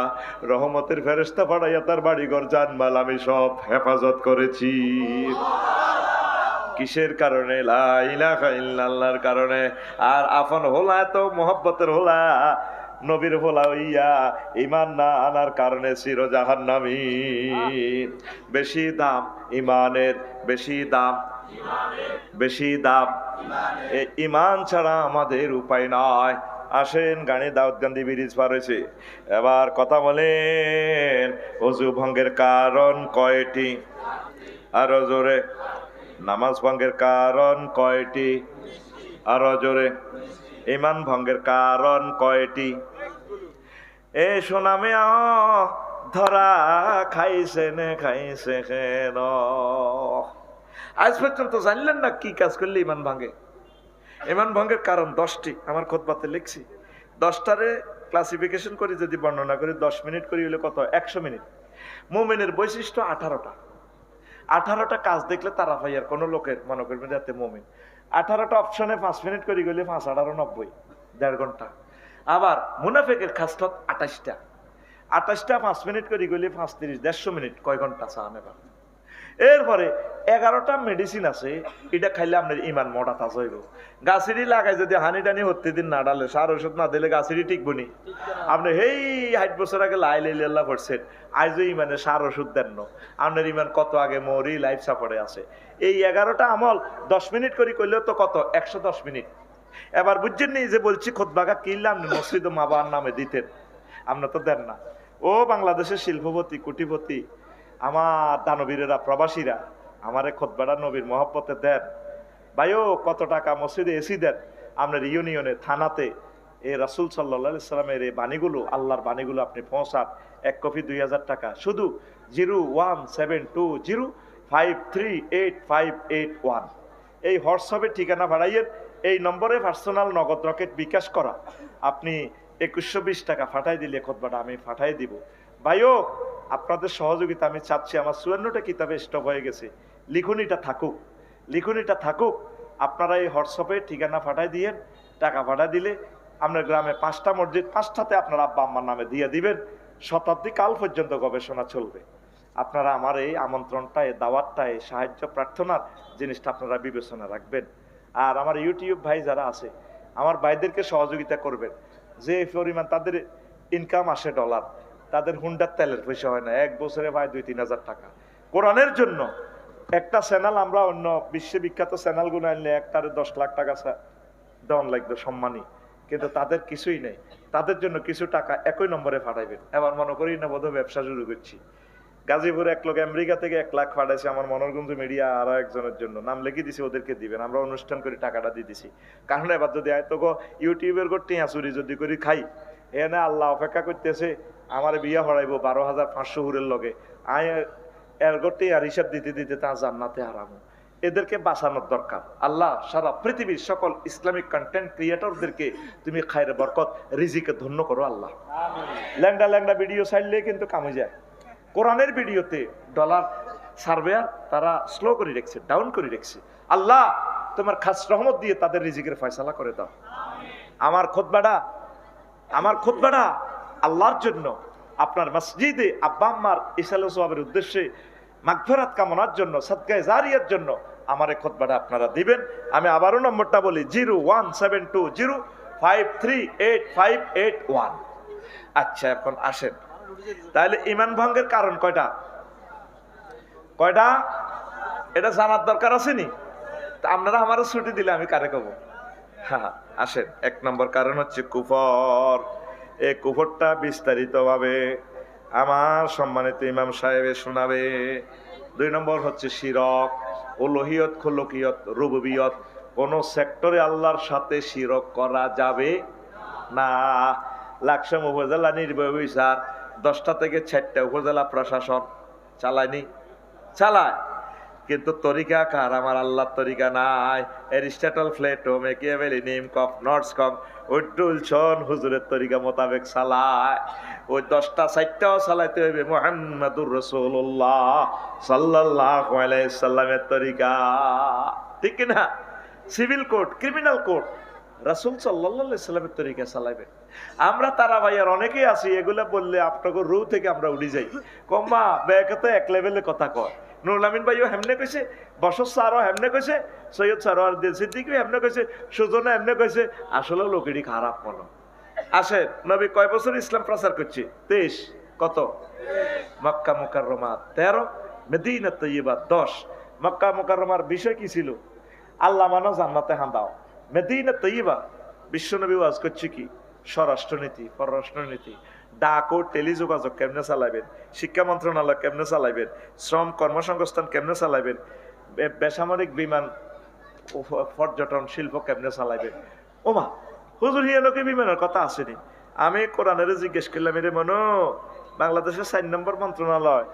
রহমতের ফেরেশতা পাঠাইয়া তার বাড়িঘর জানমাল আমি সব হেফাজত করেছি। কিসের কারণে? লা ইলাহা ইল্লাল্লাহর কারণে। আর আপন হোলা তো মোহব্বতের হোলা, নবীর হোলা হইয়া ইমান না আনার কারণে চির জাহান্নামী। বেশি দাম ইমানের, বেশি দাম, বেশি দাম ইমান ছাড়া আমাদের উপায় নয়। আসেন গানে দাউদকান্দি ব্রিজ পার হয়েছে, এবার কথা বলেন ওযু ভঙ্গের কারণ কয়টি? আরো জোরে। নামাজ ভঙ্গের কারণ কয়টি? আরো জোরে। ইমান ভঙ্গের কারণ কয়টি? এ সোনামে ধরা খাইছে নে খাইছে কেন? আজ পর্যন্ত জানলেন না কি কাজ করলে ইমান ভাঙে? ইমান ভঙ্গের কারণ 10টি আমার খুতবাতে লিখছি। 10টারে ক্লাসিফিকেশন করে যদি বর্ণনা করি 10 মিনিট করি হলে কত? 100 মিনিট। মুমিনের বৈশিষ্ট্য 18টা। 18টা কাজ দেখলে তারা ভাইয়ার কোন লোকের মনে করবেন যাতে মুমিন। 18টা অপশনে 5 মিনিট করে গেলে 5 18 90, 1.5 ঘন্টা। আবার মুনাফিকের খাসলত 28টা। 28টা 5 মিনিট করে গেলে 5 30 150 মিনিট, কয় ঘন্টা চান এবার? এরপরে 11টা মেডিসিন আছে, এটা খাইলে আপনার ইমান মোটা তাজা হইব। গাছেরই লাগাই যদি হানি টানি হতে দিন না ডালে, সার ওষুধ না দিলে গাছেরই টিকবো নি। আপনি এই 60 বছর আগে লাইল্লাহ পড়ছেন, আজও ইমানে সার ওষুধ দেন না। আপনার ইমান কত আগে মরি লাইফ সাপোর্টে আছে। এই 11টা আমল 10 মিনিট করে করলেও তো কত? 110 মিনিট। এবার বুঝছেন নি যে বলছি খুতবাগা কিনলাম মসজিদ মা বাবার নামে দিতেন, আপনার তো দেন না। ও বাংলাদেশের শিল্পপতি কোটিপতি আমার দানবীরেরা প্রবাসীরা আমারে খুতবাটা নবীর মহব্বতে দেন। ভাইও কত টাকা মসজিদে এসি দেন, আপনার ইউনিয়নে থানাতে এই রাসূল সাল্লাল্লাহু আলাইহি সাল্লামের এই বাণীগুলো, আল্লাহর বাণীগুলো আপনি পৌঁছান। 1 কপি 2000 টাকা। শুধু 01720538581 এই হোয়াটসঅ্যাপে ঠিকানা ভাড়াইয়ের এই নম্বরে পার্সোনাল নগদ রকেট বিকাশ করা। আপনি 2120 টাকা ফাটাই দিলে খুতবাটা আমি ফাটাই দিব। ভাইও আপনাদের সহযোগিতা আমি চাচ্ছি। আমার 54টা কিতাবে স্টপ হয়ে গেছে, লিখুনিটা থাকুক, লিখুনিটা থাকুক। আপনারা এই হোয়াটসঅ্যাপে ঠিকানা ফাটাই দিয়েন। টাকা ফাটাই দিলে আপনার গ্রামে 5টা মসজিদ, 5টাতে আপনার আব্বা আম্মার নামে দিয়ে দিবেন। শতাব্দী কাল পর্যন্ত গবেষণা চলবে। আপনারা আমার এই আমন্ত্রণটা, এই দাওয়াতটা, এই সাহায্য প্রার্থনার জিনিসটা আপনারা বিবেচনা রাখবেন। আর আমার ইউটিউব ভাই যারা আছে, আমার ভাইদেরকে সহযোগিতা করবেন। যে পরিমাণ তাদের ইনকাম আসে ডলার, তাদের হুন্ডার তেলের পয়সা হয় না, 1 বছরে ভাই 2-3 হাজার টাকা কোরআনের জন্য। একটা চ্যানেল আমরা অন্য বিশ্বে বিখ্যাত চ্যানেলগুলো আনলে একটারে 10 লাখ টাকা দেওয়ান লাগবে সম্মানী, কিন্তু তাদের কিছুই নেই। তাদের জন্য কিছু টাকা একই নম্বরে পাঠাইবেন। এবার মনে করি না বোধহয় ব্যবসা শুরু করছি। গাজীপুরে এক লোক আমেরিকা থেকে 1 লাখ পাঠাইছে আমার মনোরগঞ্জ মিডিয়া আর একজনের জন্য, নাম লিখে দিছি, ওদেরকে দিবেন। আমরা অনুষ্ঠান করে টাকাটা দিয়ে দিছি। কারণ এবার যদি তো ইউটিউবের করতে চুরি যদি করি খাই, এনে আল্লাহ অপেক্ষা করতেছে আমার বিয়া হরাইবো 12,500 হুরের লগে, আয় এর করতে আর হিসাব দিতে দিতে তা জান্নাতে হারামো। এদেরকে বাঁচানোর দরকার। আল্লাহ সারা পৃথিবীর সকল ইসলামিক কন্টেন্ট ক্রিয়েটরদেরকে তুমি খায়ের বরকত রিজিকে ধন্য করো আল্লাহ। ল্যাংডা ল্যাংডা ভিডিও চাইলে কিন্তু কামে যায়। কোরআনের ভিডিওতে ডলার সার্ভেয়ার তারা স্লো করে রেখেছে, ডাউন করে রেখেছে। আল্লাহ তোমার খাস রহমত দিয়ে তাদের রিজিকের ফয়সালা করে দাও। আমার খুতবাটা আমার খুতবাটা আল্লাহর জন্য, আপনার মসজিদে আব্বা আম্মার ইসালে সোয়াবের উদ্দেশ্যে, মাগফিরাত কামনার জন্য, সাদকায়ে জারিয়ার জন্য আমার এই খুতবাটা আপনারা দিবেন। আমি আবারও নম্বরটা বলি, 01720538581। আচ্ছা, এখন আসেন, তাহলে ইমান ভঙ্গের কারণ কয়টা? কয়টা? এটা জানার দরকার আছে নি? তা আপনারা আমারও ছুটি দিলে আমি কারে কব? হ্যাঁ, আসেন। এক নম্বর কারণ হচ্ছে কুফর। এই কুফরটা বিস্তারিত ভাবে আমার সম্মানিত ইমাম সাহেব শোনাবে। 2 নম্বর হচ্ছে শিরক, উলুহিয়ত, খুলুকিয়ত, রুবুবিয়ত। কোন সেক্টরে আল্লাহর সাথে শিরক করা যাবে না। লাকসাম উপজেলা নির্বাহী অফিসার 10টা থেকে 6টা উপজেলা প্রশাসন চালায়নি? চালায়, কিন্তু তরিকা কার? আমার আল্লাহর তরিকা নাই। এরিস্টটল, প্লেটো, মেকিয়াভেলি, নিমকফ, নর্সকম, উইলসন হুজুরের তরিকা মোতাবেক চালায়। ওই 10টা 4টাও চালাইতে হইবে মুহাম্মাদুর রাসূলুল্লাহ সাল্লাল্লাহু আলাইহি সাল্লামের তরিকা, ঠিক না? সিভিল কোড, ক্রিমিনাল কোড রাসূল সাল্লাল্লাহু আলাইহি সাল্লামের তরিকা চালাইবে। আমরা তারা ভাইয়ার অনেকেই আছি, এগুলা বললে আপনাকে রু থেকে আমরা উড়ি যাই। কম্মা ব্যাকে এক লেভেলে কথা কয়। নুরুল আমিন ভাইও হেমনে কইছে, বসর স্যারও হেমনে কইছে, সৈয়দ সারোয়ার সিদ্দিকীও হেমনে কইছে, সুজনও হেমনে কইছে। আসলে লোকেরই খারাপ মনে। আসে, নবী কয় বছর ইসলাম প্রচার করছে? 23। কত? মক্কা মুকাররমা 13, মদিনা তৈয়বা 10। মক্কা মুকাররমার বিষয় কি ছিল? আল্লাহ মানো, জান্নাতে হাঁদাও। মদিনা তৈয়বা বিশ্বনবী ওয়াজ করছে কি? স্বরাষ্ট্রনীতি, পররাষ্ট্রনীতি, ডাক ও টেলিযোগাযোগ কেমনে চালাইবেন, শিক্ষা মন্ত্রণালয় কেমনে চালাইবেন, শ্রম কর্মসংস্থান কেমনে চালাইবেন, বেসামরিক বিমান পর্যটন শিল্প কেমনে চালাইবেন। ওমা, হুজুর হিয়ানকে বিমানের কথা আসেনি। আমি কোরআনের জিজ্ঞেস করলাম, রে মনো, বাংলাদেশের 4 নম্বর মন্ত্রণালয়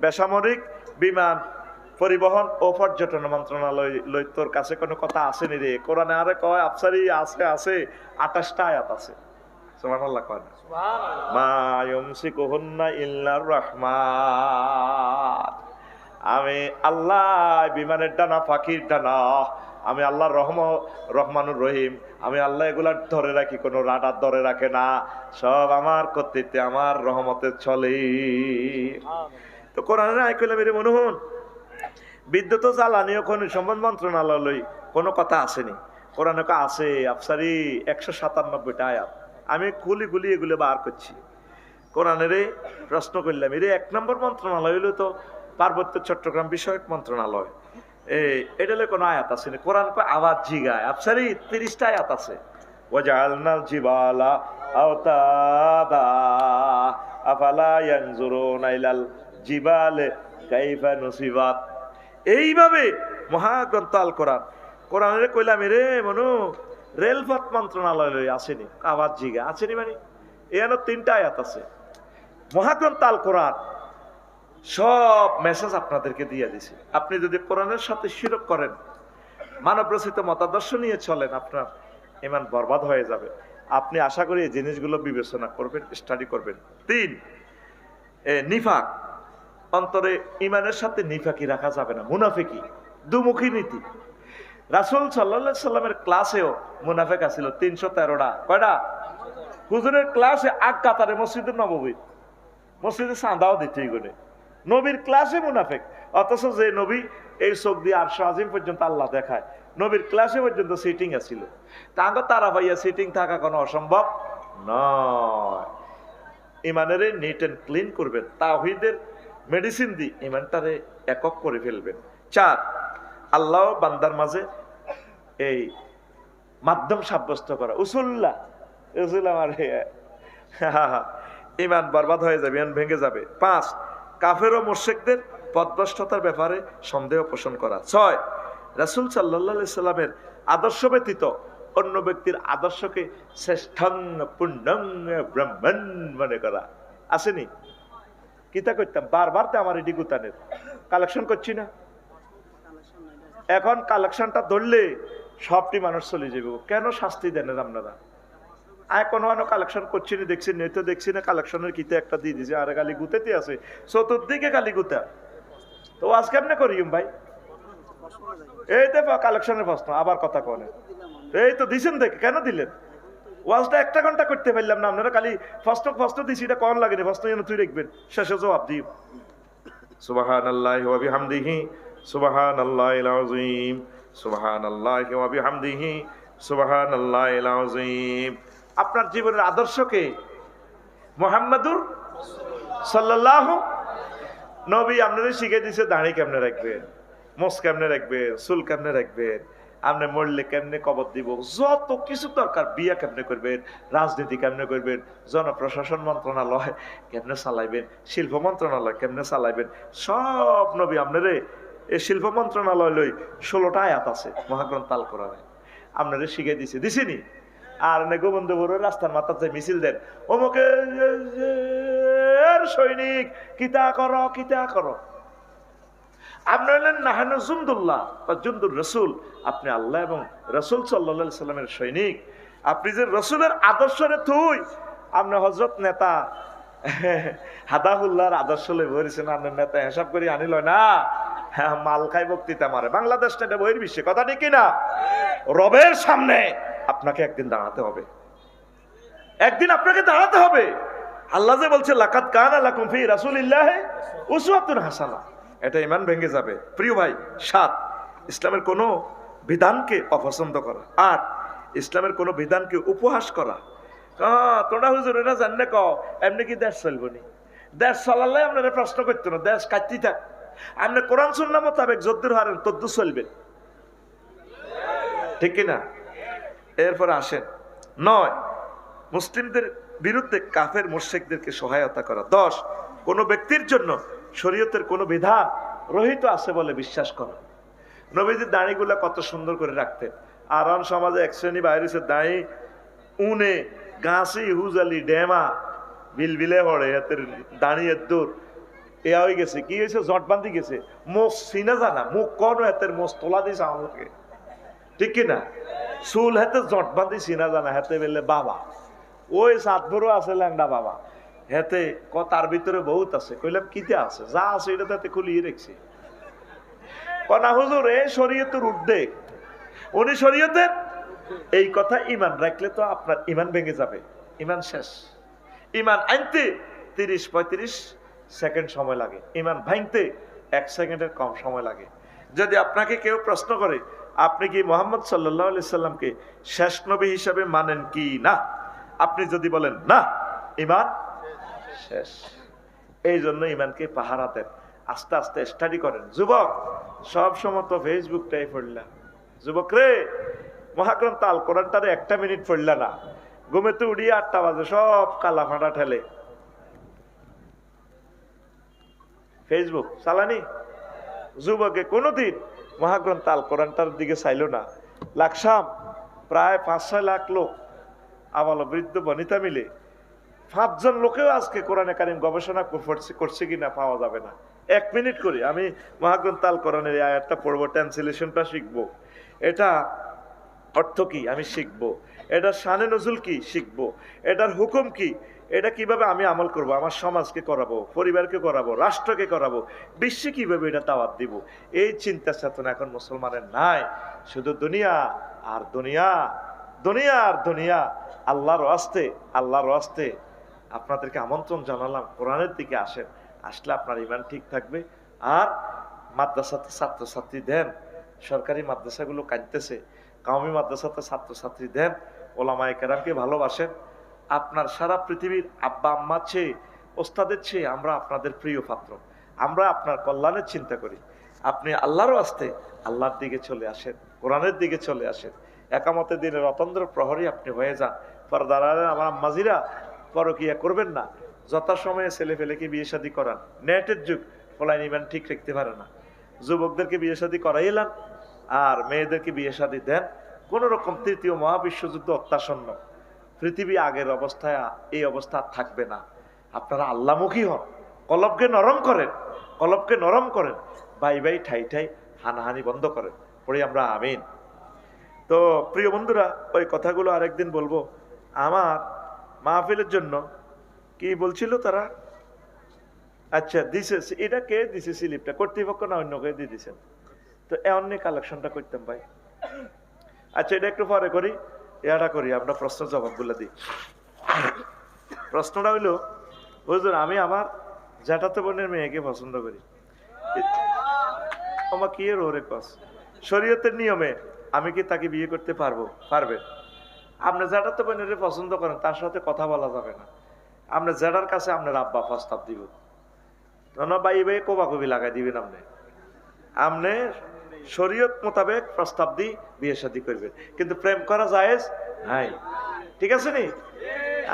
বেসামরিক বিমান পরিবহন ও পর্যটন মন্ত্রণালয় লই, তোর কাছে কোনো কথা আসেনি রে? কোরআনে আরে কয় আফসারি আছে, আছে 28টা আয়াত আছে। সুবহানাল্লাহ কয় না? মা ইউমসিকুহুন্না ইল্লার রাহমান। আমি আল্লাহ বিমানের ডানা, পাখির ডানা, আমি আল্লাহ রহমানুর রহিম, আমি আল্লাহ এগুলা ধরে রাখি, কোনো রাডার ধরে রাখে না, সব আমার কর্তৃত্বে, আমার রহমতে চলে। তো কোরআনের আয় কইলাম, এর মনে হন বিদ্যুৎ ও জ্বালানি ও খনিজ সম্পদ মন্ত্রণালয় কোনো কথা আসেনি? কোরআনে আছে আফসারি 197টা আয়াত। আমি খুলি খুলি এগুলো বার করছি। কোরআনের প্রশ্ন করলাম, এর 1 নম্বর মন্ত্রণালয় হলো তো পার্বত্য চট্টগ্রাম বিষয়ক মন্ত্রণালয়। এটা কোনো আয়াত আসেনি। কোরআন আওয়াজ জিগায় আফসারি 30টা আয়াত আছে। ওয়াজআলনাল জিবালা আওতাদা আফালা ইয়ানজুরুনা ইলাল জিবালে কাইফা নুসিবাত। এইভাবে মহাগ্রন্থ আল কোরআন। কোরআনের কইলাম, রে মনু, রেলপথ মন্ত্রণালয় আসেনি? আওয়াজ জিগা আসেনি মানে এখানে 3টা আয়াত আছে। মহাগ্রন্থ আল কোরআন সব মেসেজ আপনাদেরকে দিয়ে দিছে। আপনি যদি কোরআনের সাথে শিরক করেন, মানব রচিত মতাদর্শ নিয়ে চলেন, আপনার ঈমান বরবাদ হয়ে যাবে। আপনি আশা করি এই জিনিসগুলো বিবেচনা করবেন, স্টাডি করবেন। 3, নিফাক। অন্তরে ঈমানের সাথে নিফাকি রাখা যাবে না, মুনাফিকি, দুমুখী নীতি। রাসূল সাল্লাল্লাহু আলাইহি সাল্লামের ক্লাসেও মুনাফিক আছিল 313টা। কয়টা? হুজুরের ক্লাসে আগ কাতারে মসজিদে নববী, মসজিদে চাঁদাও দিতে গুনে। নবীর ক্লাসে মুনাফিক, অথচ যে নবী এই চোখ দিয়ে আরশ আজিম পর্যন্ত আল্লাহ দেখায়, নবীর ক্লাসে পর্যন্ত সিটিং আছিল। তারা ভাইয়া সিটিং থাকা কোনো অসম্ভব নয়। ইমানের নিট এন্ড ক্লিন করবেন, তাওহীদের মেডিসিন দিয়ে ইমানটারে একক করে ফেলবেন। 4, আল্লাহ বান্দার মাঝে এই মাধ্যম সাব্যস্ত করা, উসুল্লাহ আমার ইমান বরবাদ হয়ে যাবে, ইমান ভেঙে যাবে। 5, কাফের ও মুশরিকদের পথভ্রষ্টতার ব্যাপারে সন্দেহ পোষণ করা। 6, রাসূল সাল্লাল্লাহু আলাইহি সাল্লামের আদর্শ ব্যতীত অন্য ব্যক্তির আদর্শকে শ্রেষ্ঠং পুণ্যং ব্রহ্মণ মনে করা। আসেনি? কিতা করতাম বারবার তো আমার এটি গুতানের কালেকশন করছি না। এখন কালেকশনটা ধরলে সবটি মানুষ চলে যাবে। কেন শাস্তি দেন আপনারা? কোনো কালেকশন করছি না, দেখছি নেই তো দেখছি না, কালেকশনের কিতে একটা দিয়ে দিছে, আরে গালি গুতেতে আছে, চতুর্দিকে গালি গুতা। তো আজ কেমনে করিম ভাই? এই তো কালেকশনের প্রশ্ন, আবার কথা কনে এই তো দিছেন, দেখে কেন দিলেন? ওয়াজটা 1 ঘন্টা করতে পারলাম না, আপনারা খালি ফার্স্ট দিছি, এটা কোন লাগে না, ফার্স্ট যেন তুই রাখবেন, শেষে জবাব দিও। সুবহানাল্লাহি ওয়া বিহামদিহি সুবহানাল্লাহিল আযীম, সুবহানাল্লাহি ওয়া বিহামদিহি সুবহানাল্লাহিল আযীম। আপনার জীবনের আদর্শকে মুহাম্মাদুর সাল্লাল্লাহু, নবী আপনাদের শিখিয়ে দিয়েছে দাড়ি কেমনে রাখবেন, মোস কেমনে রাখবেন, চুল কেমনে রাখবেন, আপনি মরলে কেমনে কবর দিব, যত কিছু দরকার, বিয়া কেমনে করবেন, রাজনীতি কেমনে করবেন, জনপ্রশাসন মন্ত্রণালয় কেমনে চালাইবেন, শিল্প মন্ত্রণালয় কেমনে চালাইবেন, সব নবী আপনারে এই শিল্প মন্ত্রণালয় লই 16টা আয়াত আছে মহাগ্রন্থ আল কোরআনে, আপনারে শিখিয়ে দিছে, দিছিনি? আর নে গোবিন্দ বড় রাস্তার মাথাতে মিছিল দেন, অমুকে সৈনিক কিতা করো কিতা করো। আপনি হলেন নাহানু জুমদুল্লাহ বা জুমদুর রসুল, আপনি আল্লাহ এবং রসুল সাল্লাল্লাহু আলাইহি সাল্লামের সৈনিক। আপনি যে রসুলের আদর্শরে তুই, আপনি হযরত নেতা হাদাহুল্লাহর আদর্শ লই বলেছেন, আপনার নেতা হিসাব করে আনিল না, হ্যাঁ মাল খাই বক্তৃতা মারে, বাংলাদেশ এটা বহির বিশ্বে, কথা ঠিক কিনা? রবের সামনে আপনাকে একদিন দাঁড়াতে হবে, একদিন আপনাকে দাঁড়াতে হবে। আল্লাহ যে বলছে লাকাদ কানা লাকুম ফি রাসূলিল্লাহি উসওয়াতুন হাসানাহ, এটা ঈমান ভেঙে যাবে। প্রিয় ভাই, 7 ইসলামের কোনো বিধানকে অপছন্দ করা, 8 ইসলামের কোনো বিধানকে উপহাস করা। তোরা হুজুর এটা জানলে ক এমনি কি দেশ চলবো নি, দেশ চলালে আপনারা প্রশ্ন করতো না, দেশ কাটতি থাক, আপনি কোরআন সুন্নাহ মোতাবেক যদ্দুর হারেন তদ্দুর চলবেন, ঠিক কিনা? এরপরে আসেন 9 মুসলিমদের বিরুদ্ধে কাফের মুশরিকদেরকে সহায়তা করা। 10 কোনো ব্যক্তির জন্য শরীয়তের কোনো বিধান রহিত আছে বলে বিশ্বাস করা। নবীজির দাড়িগুলা কত সুন্দর করে রাখতেন। আরাম সমাজে এক শ্রেণী বাইরেছে দাড়ি উনে গাছি হুজালি ডেমা বিলবিলে হড়ে, হাতের দাঁড়িয়ে দূর এ হয়ে গেছে, কি হয়েছে, জট বান্ধি গেছে, মোষ চিনা জানা, মুখ কন হাতের মোষ তোলা দিয়েছে আমাকে, ঠিক কিনা? চুল হাতে জট বান্ধি চিনা জানা, হাতে বেলে বাবা, ওই সাতভরও আছে ল্যাংডা বাবা, হেতে তার ভিতরে বহুত আছে। কইলাম কিতে আছে? যা আছে এটা তাতে খুলিয়ে রেখছি। কনা হুজুর এই শরীয়তের ঊর্ধ্বে, উনি শরীয়তের এই কথা ঈমান রাখলে তো আপনার ঈমান ভেঙে যাবে, ঈমান শেষ। ঈমান আনতে 30-35 সেকেন্ড সময় লাগে, ঈমান ভাঙতে 1 সেকেন্ডের কম সময় লাগে। যদি আপনাকে কেউ প্রশ্ন করে আপনি কি মুহাম্মদ সাল্লাল্লাহু আলাইহি সাল্লামকে শেষ নবী হিসাবে মানেন কি না, আপনি যদি বলেন না, ঈমান শেষ। এই জন্য ঈমানকে পাহারা দেন, আস্তে আস্তে স্টাডি করেন। যুবক, সব সময় তো ফেসবুকটাই পড়লা, যুবক রে মহাগ্রন্থ আল কোরআনটারে 1 মিনিট পড়লা না, ঘুমেতে উড়িয়ে 8টা বাজে সব কালা ফাঁটা ঠেলে ফেসবুক চালানি। যুবকে কোনোদিন মহাগ্রন্থ আল কোরআনটার দিকে চাইল না। লাকসাম প্রায় 5-6 লাখ লোক, আবাল বৃদ্ধ বনিতা মিলে 5 জন লোকেও আজকে কোরআনে কারিম গবেষণা করছে কিনা পাওয়া যাবে না। 1 মিনিট করে আমি মহাগ্রন্থ আল কোরআনের এই আয়াতটা পড়বো, ট্রান্সলেশনটা শিখবো, এটা অর্থ কি আমি শিখবো, এটার শানে নজুল কি শিখবো, এটার হুকুম কি, এটা কিভাবে আমি আমল করব, আমার সমাজকে করাবো, পরিবারকে করাবো, রাষ্ট্রকে করাবো, বিশ্বে কিভাবে এটা দাওয়াত দিব, এই চিন্তা চেতনা এখন মুসলমানের নাই। শুধু দুনিয়া আর দুনিয়া, দুনিয়া আর দুনিয়া। আল্লাহর ওয়াস্তে, আল্লাহর ওয়াস্তে আপনাদেরকে আমন্ত্রণ জানালাম, কোরআনের দিকে আসেন, আসলে আপনার ঈমান ঠিক থাকবে। আর মাদ্রাসাতে ছাত্রছাত্রী দেন, সরকারি মাদ্রাসাগুলো কাঁদতেছে, কাওমি মাদ্রাসাতে ছাত্রছাত্রী দেন, ওলামায়ে কেরামকে ভালোবাসেন। আপনার সারা পৃথিবীর আব্বা আম্মা চেয়ে, ওস্তাদের চেয়ে আমরা আপনাদের প্রিয় পাত্র, আমরা আপনার কল্যাণের চিন্তা করি। আপনি আল্লাহর ওয়াস্তে আল্লাহর দিকে চলে আসেন, কোরআনের দিকে চলে আসেন। একামতে দিনের অতন্দ্র প্রহরী আপনি হয়ে যান। পর্দার আমার আম্মাজিরা পরকিয়া করবেন না, যথাসময়ে ছেলে ফেলেকে বিয়ে শাদী করান। নেটের যুগ, ফলাইন ঈমান ঠিক রাখতে পারে না, যুবকদেরকে বিয়ে শাদী করাইলাম আর মেয়েদেরকে বিয়ে শাদী দেন। কোন রকম 3য় মহাবিশ্বযুদ্ধ অত্যাসন্ন, পৃথিবী আগের অবস্থায় এই অবস্থা থাকবে না। আপনারা আল্লাহমুখী হন, কলবকে নরম করেন, কলবকে নরম করেন, ভাই ভাই ঠাই ঠাই হানাহানি বন্ধ করেন। পড়ি আমরা আমিন। তো প্রিয় বন্ধুরা, ওই কথাগুলো আরেকদিন বলবো। আমার মাহফিলের জন্য কি বলছিল তারা? আচ্ছা দিছে, এটা কে দিছে স্লিপটা? কর্তৃপক্ষ না অন্য কে দিয়ে দিছেন? তো এমনি কালেকশনটা করতাম ভাই। আচ্ছা এটা একটু পরে করি। এটা করি, আমরা প্রশ্ন জবাবগুলো দিই। প্রশ্নটা হইলো, হুজুর আমি আমার জ্যাঠাতো বোনের মেয়েকে পছন্দ করি, আমার কি এর ওরে কস, শরীয়তের নিয়মে আমি কি তাকে বিয়ে করতে পারবো? পারবে। আপনি জ্যাঠাতো বোনের পছন্দ করেন, তার সাথে কথা বলা যাবে না। আপনি জ্যাঠার কাছে আপনার আব্বা প্রস্তাব দিব, বাই বাই কোবাকবি লাগাই দিবেন। আপনি শরীয়ত মোতাবেক প্রস্তাব দিয়ে বিয়ে শাদী করবেন, কিন্তু প্রেম করা জায়েজ নাই। ঠিক আছে নি?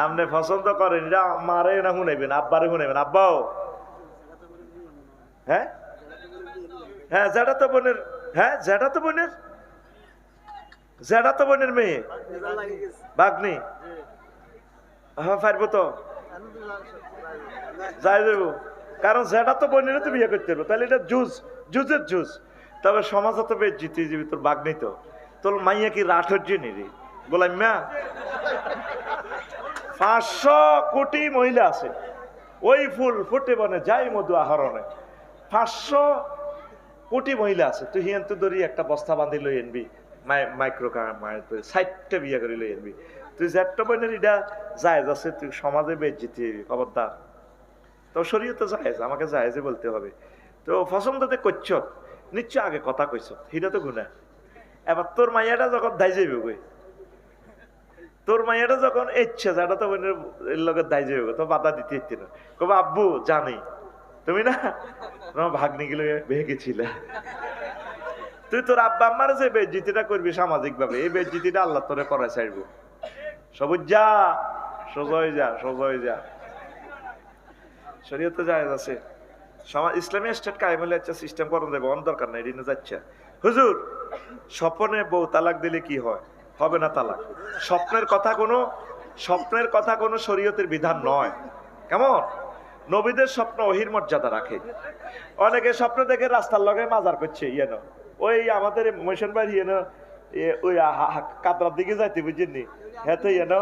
আপনি পছন্দ করেন, এটা মারে না শুনাইবেন, আব্বারে শুনাইবেন। আব্বাও হ্যাঁ হ্যাঁ জ্যাঠাতো বোনের, হ্যাঁ জ্যাঠাতো বোনের, জ্যাঠাতো বোনের মেয়ে ভাগ্নি, হ্যাঁ পারবো তো, যাই দেবো। কারণ জ্যাঠাতো বোনের তো বিয়ে করতে পারবো, তাহলে এটা জুজের জুজ। তবে সমাজ তো বেশ জিতে যাবি, তোর বাগ্নি তো, তোর মাইয়া কি রাঠ হচ্ছে নি রে গোলাম্মা? 500 কোটি মহিলা আছে, ওই ফুল ফুটে বনে যাই মধু আহরণে। 500 কোটি মহিলা আছে, তুই হিয়ান্ত ধরি একটা বস্তা বাঁধি লই আনবি, মাইক্রো 60টা বিয়ে করে লই আনবি। তুই জ্যাঠা বোনের এটা জায়েজ আছে, তুই সমাজে বেশ জিতে যাবি, খবরদার। তো শরীয়তে জায়েজ, আমাকে জায়েজে বলতে হবে। তো পছন্দতে করছ নিশ্চয়, আগে কথা কইছ, সেটা তো গুনাহ। এবার তোর মাইয়াটা যখন দায় যাইবে গই, তোর মাইয়াটা যখন ইচ্ছে যাটা তো বোনের লগে দায় যাইবে, তো বাধা দিতে ইচ্ছে না, কবে আব্বু জানি তুমি না তোমার ভাগ্নি গেলে ভেগেছিল, তুই তোর আব্বা আম্মার যে বেজ্জিতিটা করবি সামাজিক ভাবে, এই বেজ্জিতিটা আল্লাহ তোরে করাই চাইবো। সবুজ যা, সোজয় যা, সোজয় যা। শরীয়তে জায়েজ আছে। সমাজ ইসলামী স্টেট কায়েম হলে একটা সিস্টেম করুন দেবে, অন দরকার নাই, এদিনে যাচ্ছে। হুজুর স্বপ্নে বউ তালাক দিলে কি হয়? হবে না তালাক। স্বপ্নের কথা কোনো শরীয়তের বিধান নয়। কেমন? নবীদের স্বপ্ন ওহির মর্যাদা রাখে। অনেকে স্বপ্ন দেখে রাস্তার লগে মাজার করছে, ইয়ে না ওই আমাদের মৈশন বাড়ি ইয়ে না, ওই কাতরার দিকে যাইতে বুঝিনি, হ্যাঁ তো ইয়ে না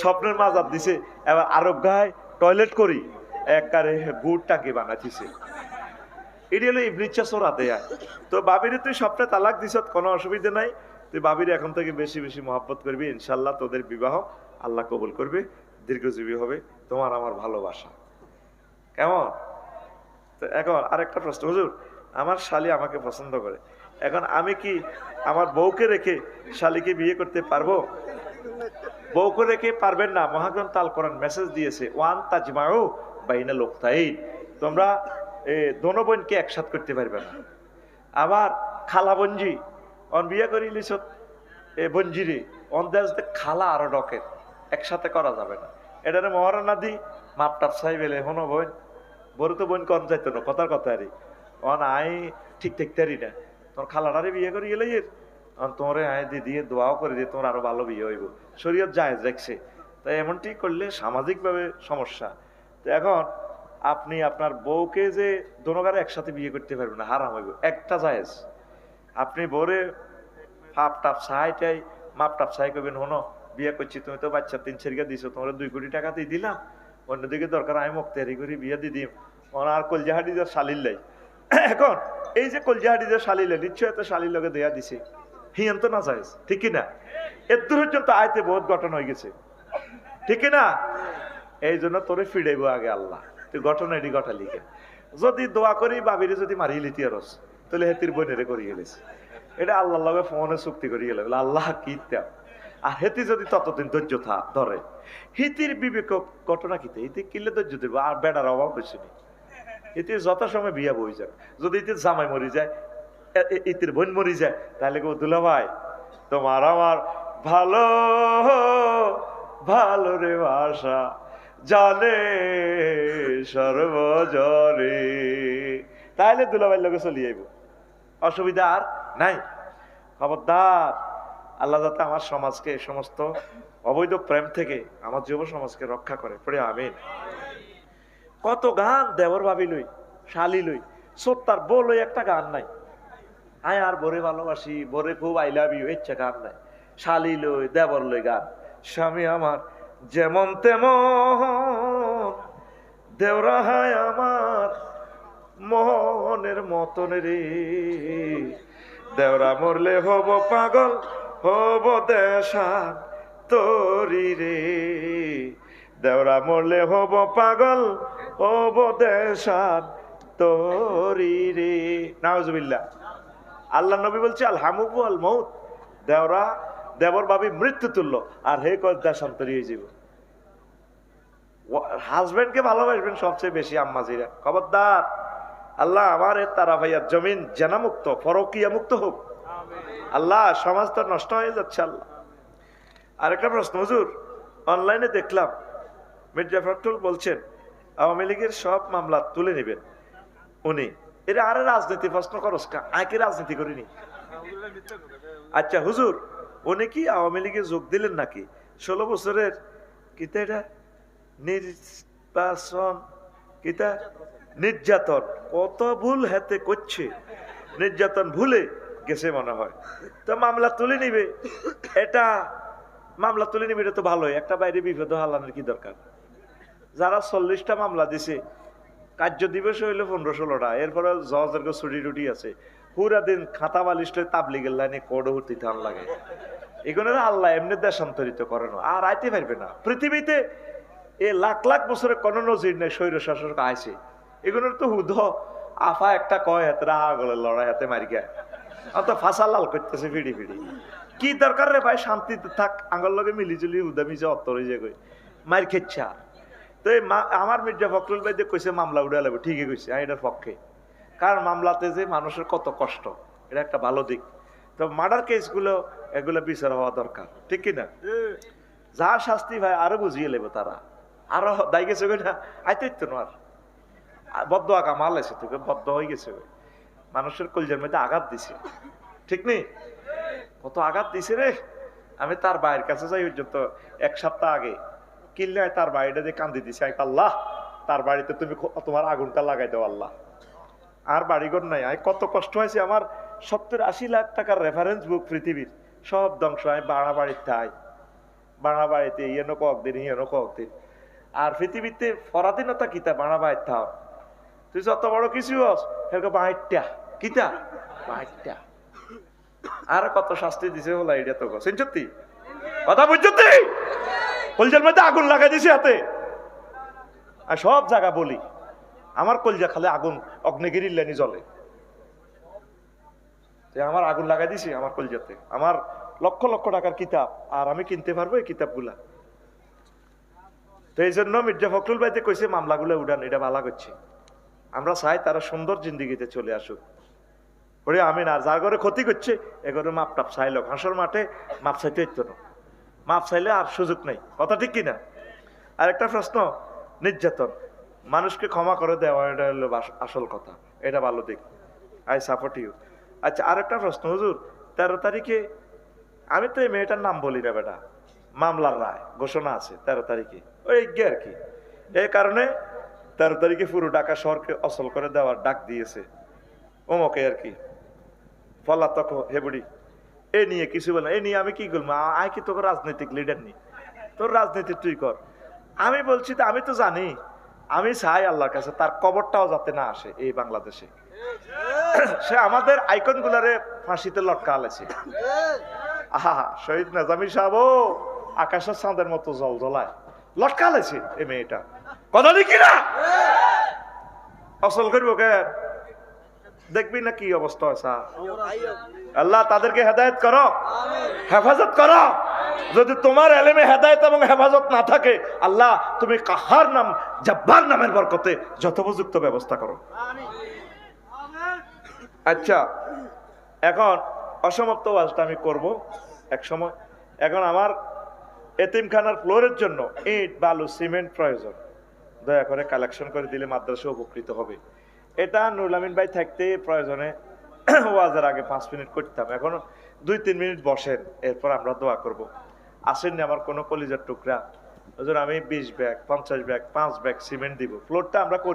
স্বপ্নের মাজার দিছে। এবার আরব গায়ে টয়লেট করি একবারে গুড় টাকি বানাইছে, এটি হলো ইবলিচ্ছা সোরা দেয়া। তো বাবিরে তুই স্বপ্নে তালাক দিছ, কোনো অসুবিধা নাই। তুই বাবিরে এখন থেকে বেশি বেশি মহব্বত করবি, ইনশাল্লাহ তোদের বিবাহ আল্লাহ কবুল করবে, দীর্ঘজীবী হবে, তোমার আমার ভালোবাসা। কেমন? তো এখন আরেকটা প্রশ্ন, হুজুর আমার শালী আমাকে পছন্দ করে, এখন আমি কি আমার বউকে রেখে শালীকে বিয়ে করতে পারবো? বউকে রেখে পারবেন না। মহাগ্রন্থ আল কোরআন মেসেজ দিয়েছে, ওয়ান তাজমাউ বাইনা লোকতাইন, তোমরা দোনো বোনকে একসাথ করতে পারবে না। আবার খালা বঞ্জি অন বিয়ে করিলিস বঞ্জিরে অন দেশ খালা আরো ডকের, একসাথে করা যাবে না। এটারে মহারণা দি মাপটাপ চাই বেলে হনো বোন, বড় তো বোন কম যাইতো না, কথার কথা আরে অন আই ঠিক থাকতারি না, তোর খালাটারে বিয়ে করি গেলে তোমারে আয় দিয়ে দোয়াও করে দিয়ে তোমার আরো ভালো বিয়ে হইব। শরীয়ত জায়েজ রাখছে, তাই এমনটি করলে সামাজিকভাবে সমস্যা। তো এখন আপনি আপনার বউকে যে দোনোগারে একসাথে বিয়ে করতে পারবেন না, হারাম হইব। একটা জায়েজ, আপনি বউরে ফাপ টাপ সাহাইটাই মাপ টাপ সাহাই করবেন, হনো বিয়ে করছি, তুমি তো বাচ্চা 3-4 দিছো, তোমার 2 কোটি টাকা দিয়ে দিলাম, অন্যদিকে দরকার আমি মুক্তারি করি বিয়ে দিয়ে দিম, আর কলজাহাটি যে শালির লাই। এখন এই যে কলজাহাটি যে শালিলে নিশ্চয় এত শালির লগে দেয়া দিছে, হিয়ান তো না জায়েজ, ঠিক কিনা? এর দূর পর্যন্ত আয়তে বহুত গঠন হয়ে গেছে, ঠিক কিনা? এই জন্য তোরে ফিরাইবো আগে আল্লাহ, তুই ঘটনা এটি ঘটা লিখে যদি দোয়া করি বাবিরে যদি মারিয়ে লিতি আরস, তাহলে হেতির বোনেরে করিয়ে গেলেছে, এটা আল্লাহ লগে ফোনে চুক্তি করিয়ে গেল, আল্লাহ কি আর হেতি যদি ততদিন ধৈর্য ধরে, হিতির বিবেক ঘটনা কিতে হিতি কিনলে ধৈর্য দেবো, আর বেড়ার অভাব হয়েছে নি, ইতি যথাসময় বিয়া বই যাক। যদি ইতির জামাই মরি যায়, ইতির বোন মরি যায়, তাহলে কেউ দুলা ভাই তোমার আমার ভালো ভালো রে ভাষা জানে সর্বজরে, তাহলে দুলাভাইয়ের লোকে চলে যাইব, অসুবিধা আর নাই। খবরদার, আল্লাহ যাতে আমার সমাজকে এই সমস্ত অবৈধ প্রেম থেকে আমার যুব সমাজকে রক্ষা করে, পড়ে আমিন। কত গান দেবর ভাবি লই, শালি লই, সত্তার বউ লই, একটা গান নাই। আয় আর বরে ভালোবাসি, বরে খুব আই লাভ ইউ, ইচ্ছা গান নাই। শালি লই, দেবর লই গান, স্বামী আমার যেমন তেমন, দেওরা হায় আমার মনের মতন রে, দেওরা মরলে হব পাগল হব দেশান তরি রে, দেওরা মরলে হব পাগল হব দেশান তরি রে। নাউজুবিল্লাহ। আল্লাহ নবী বলছে আল হামুকু আল মউত, দেওরা দেবর ভাবি মৃত্যু তুল্য, আর হে কয় দেশান্তরি হয়ে যাব। হাজবেন্ডকে ভালোবাসবেন সবচেয়ে বেশি আম্মাজিরা, খবরদার। আল্লাহ আমার তারা ভাইয়ার জমিন জেনামুক্ত ফরকিয়া মুক্ত হোক। আল্লাহ সমাজ তো নষ্ট হয়ে যাচ্ছে। আল্লাহ আরেকটা প্রশ্ন হুজুর, অনলাইনে দেখলাম মির্জা ফখরুল বলছেন আওয়ামী লীগের সব মামলা তুলে নেবেন উনি। এটা আরে রাজনীতি প্রশ্ন করস কা, আগে রাজনীতি করিনি। আচ্ছা হুজুর, উনি কি আওয়ামী লীগে যোগ দিলেন নাকি? 16 বছরের কিতা এটা নির্বাচন, কিতা নির্যাতন, কত ভুল হাতে করছে, নির্যাতন ভুলে গেছে মনে হয়। তো মামলা তুলে নিবে, এটা মামলা তুলে নিবে, এটা তো ভালোই। একটা বাইরে বিপদ হালানোর কি দরকার? যারা 40টা মামলা দিছে, কার্য দিবস হইলো 15-16টা, এরপরে জজের ছুটি টুটি আছে, পুরা দিন খাতা বালিশ তাবলিগের লাইনে কোডও হতে ধান লাগে। এগুলো আল্লাহ এমনি দেশান্তরিত করে না, আর আইতে পারবে না পৃথিবীতে। এ লাখ লাখ বছরে কোন নজির নেই স্বৈর শাসক আইছে। এগুলোর তো হুদ আফা একটা কয় হাতে আগলে লড়াই হাতে মারি গায়, অত ফাঁসা লাল করতেছে ফিড়ি ফিড়ি। কি দরকার রে ভাই, শান্তিতে থাক, আঙ্গল লগে মিলিজুলি উদামি যে অত্তরে যে কই মার খেচ্ছা। তো আমার মির্জা ফখরুল ভাই কইছে মামলা উড়ে লাগবে, ঠিকই কইছে, আমি এটার পক্ষে। কারণ মামলাতে যে মানুষের কত কষ্ট, এটা একটা ভালো দিক। তো মার্ডার কেসগুলো এগুলো বিচার হওয়া দরকার, ঠিক কিনা? যা শাস্তি ভাই আরো বুঝিয়ে নেবে তারা, আরো দায় গেছে না আইতে আর বদয়া কামাল আছে, তোকে বদ্ধ হয়ে গেছে, মানুষের কলজের মধ্যে আঘাত দিছে, ঠিক নেই? কত আঘাত দিছে রে। আমি তার ভাইয়ের কাছে যাই পর্যন্ত 1 সপ্তাহ আগে কিনলে তার বাড়িটা যে কান্দি দিছে, আল্লাহ তার বাড়িতে তুমি তোমার আগুনটা লাগাই দাও আল্লাহ। আর বাড়িঘর নাই, আমি কত কষ্ট হয়েছে। আমার 70-80 লাখ টাকার রেফারেন্স বুক পৃথিবীর সব ধ্বংস। আমি বাড়া বাড়ির ঠাই, বাড়া বাড়িতে ইয়েনো কয়েকদিন ইয়েনো কয়েকদিন। আর পৃথিবীতে পরাধীনতা কিতা বাড়া বাড়ির থাও, তুই যত বড় কিছু হস সেরকম বাড়িটা কিতা বাড়িটা। আর কত শাস্তি দিছে বলা, এটা তো সত্যি কথা বুঝছি। কলজার মধ্যে আগুন লাগাই দিছে হাতে, আর সব জায়গা বলি আমার কলজা খালে আগুন অগ্নিগিরির লেনি জ্বলে। আমার আগুন লাগাই দিছি আমার কলজাতে, আমার লক্ষ লক্ষ টাকার কিতাব, আর আমি কিনতে পারবো এই কিতাবগুলা। তো এই জন্য মির্জা ফখরুল ভাইতে কইছে মামলাগুলো উড়ান, এটা ভালো করছে। আমরা চাই তারা সুন্দর জিন্দিগিতে চলে আসুক। ওরে আমি না, যার ঘরে ক্ষতি করছে এগরে মাপ টাপ চাইল, হাঁসর মাঠে মাপ চাইতে হইতো না, মাপ চাইলে আর সুযোগ নেই, কথা ঠিক কিনা? আর একটা প্রশ্ন, নির্যাতন মানুষকে ক্ষমা করে দেওয়া, এটা হলো আসল কথা, এটা ভালো দিক, আই সাপোর্ট ইউ। আচ্ছা আর একটা প্রশ্ন হুজুর, 13 তারিখে আমি তো এই মেয়েটার নাম বলি না বেটা, মামলার রায় ঘোষণা আছে 13 তারিখে, ওই আর কি। এই কারণে 13 তারিখে পুরো ঢাকা শহরকে অচল করে দেওয়ার ডাক দিয়েছে ওমকে আর কি। পলাতক হেবুড়ি এ নিয়ে কিছু বলে, এ নিয়ে আমি কি করবো? আয় কি তোকে রাজনৈতিক লিডার নি, তোর রাজনীতি তুই কর। আমি বলছি তো, আমি তো জানি, আমি চাই আল্লাহর কাছে তার কবরটাও যাতে না আসে এই বাংলাদেশে। সে আমাদের আইকন গুলারে ফাঁসিতে লটকা আলেছে। আহা শহীদ নেজামি সাহেব আকাশের চাঁদের মতো জল জ্বলায় লটকা আলেছে এই মেয়েটা, কথা দেখি না অসল করবো কে? দেখবি না কি অবস্থা আছে। আল্লাহ তাদেরকে হেদায়েত করো, হেফাজত করো। যদি তোমার এলেমে হেদায়েত এবং হেফাজত না থাকে, আল্লাহ তুমি কাহার নাম জব্বার নামের বরকতে যথোপযুক্ত ব্যবস্থা করো। আচ্ছা এখন অসমাপ্ত ওয়াজটা আমি করব এক সময়। এখন আমার এতিমখানার ফ্লোরের জন্য ইট বালু সিমেন্ট প্রয়োজন, দয়া করে কালেকশন করে দিলে মাদ্রাসা উপকৃত হবে। এটা নুরুল আমিন ভাই থাকতে প্রয়োজনে ওয়াজের আগে 5 মিনিট করতাম, এখন 2-3 মিনিট বসেন, এরপর আমরা দোয়া করব। আসেননি আমার কোনো কলিজার টুকরা, হুজুর আমি 20 ব্যাগ 50 ব্যাগ 5 ব্যাগ সিমেন্ট দিব, ফ্লোরটা আমরা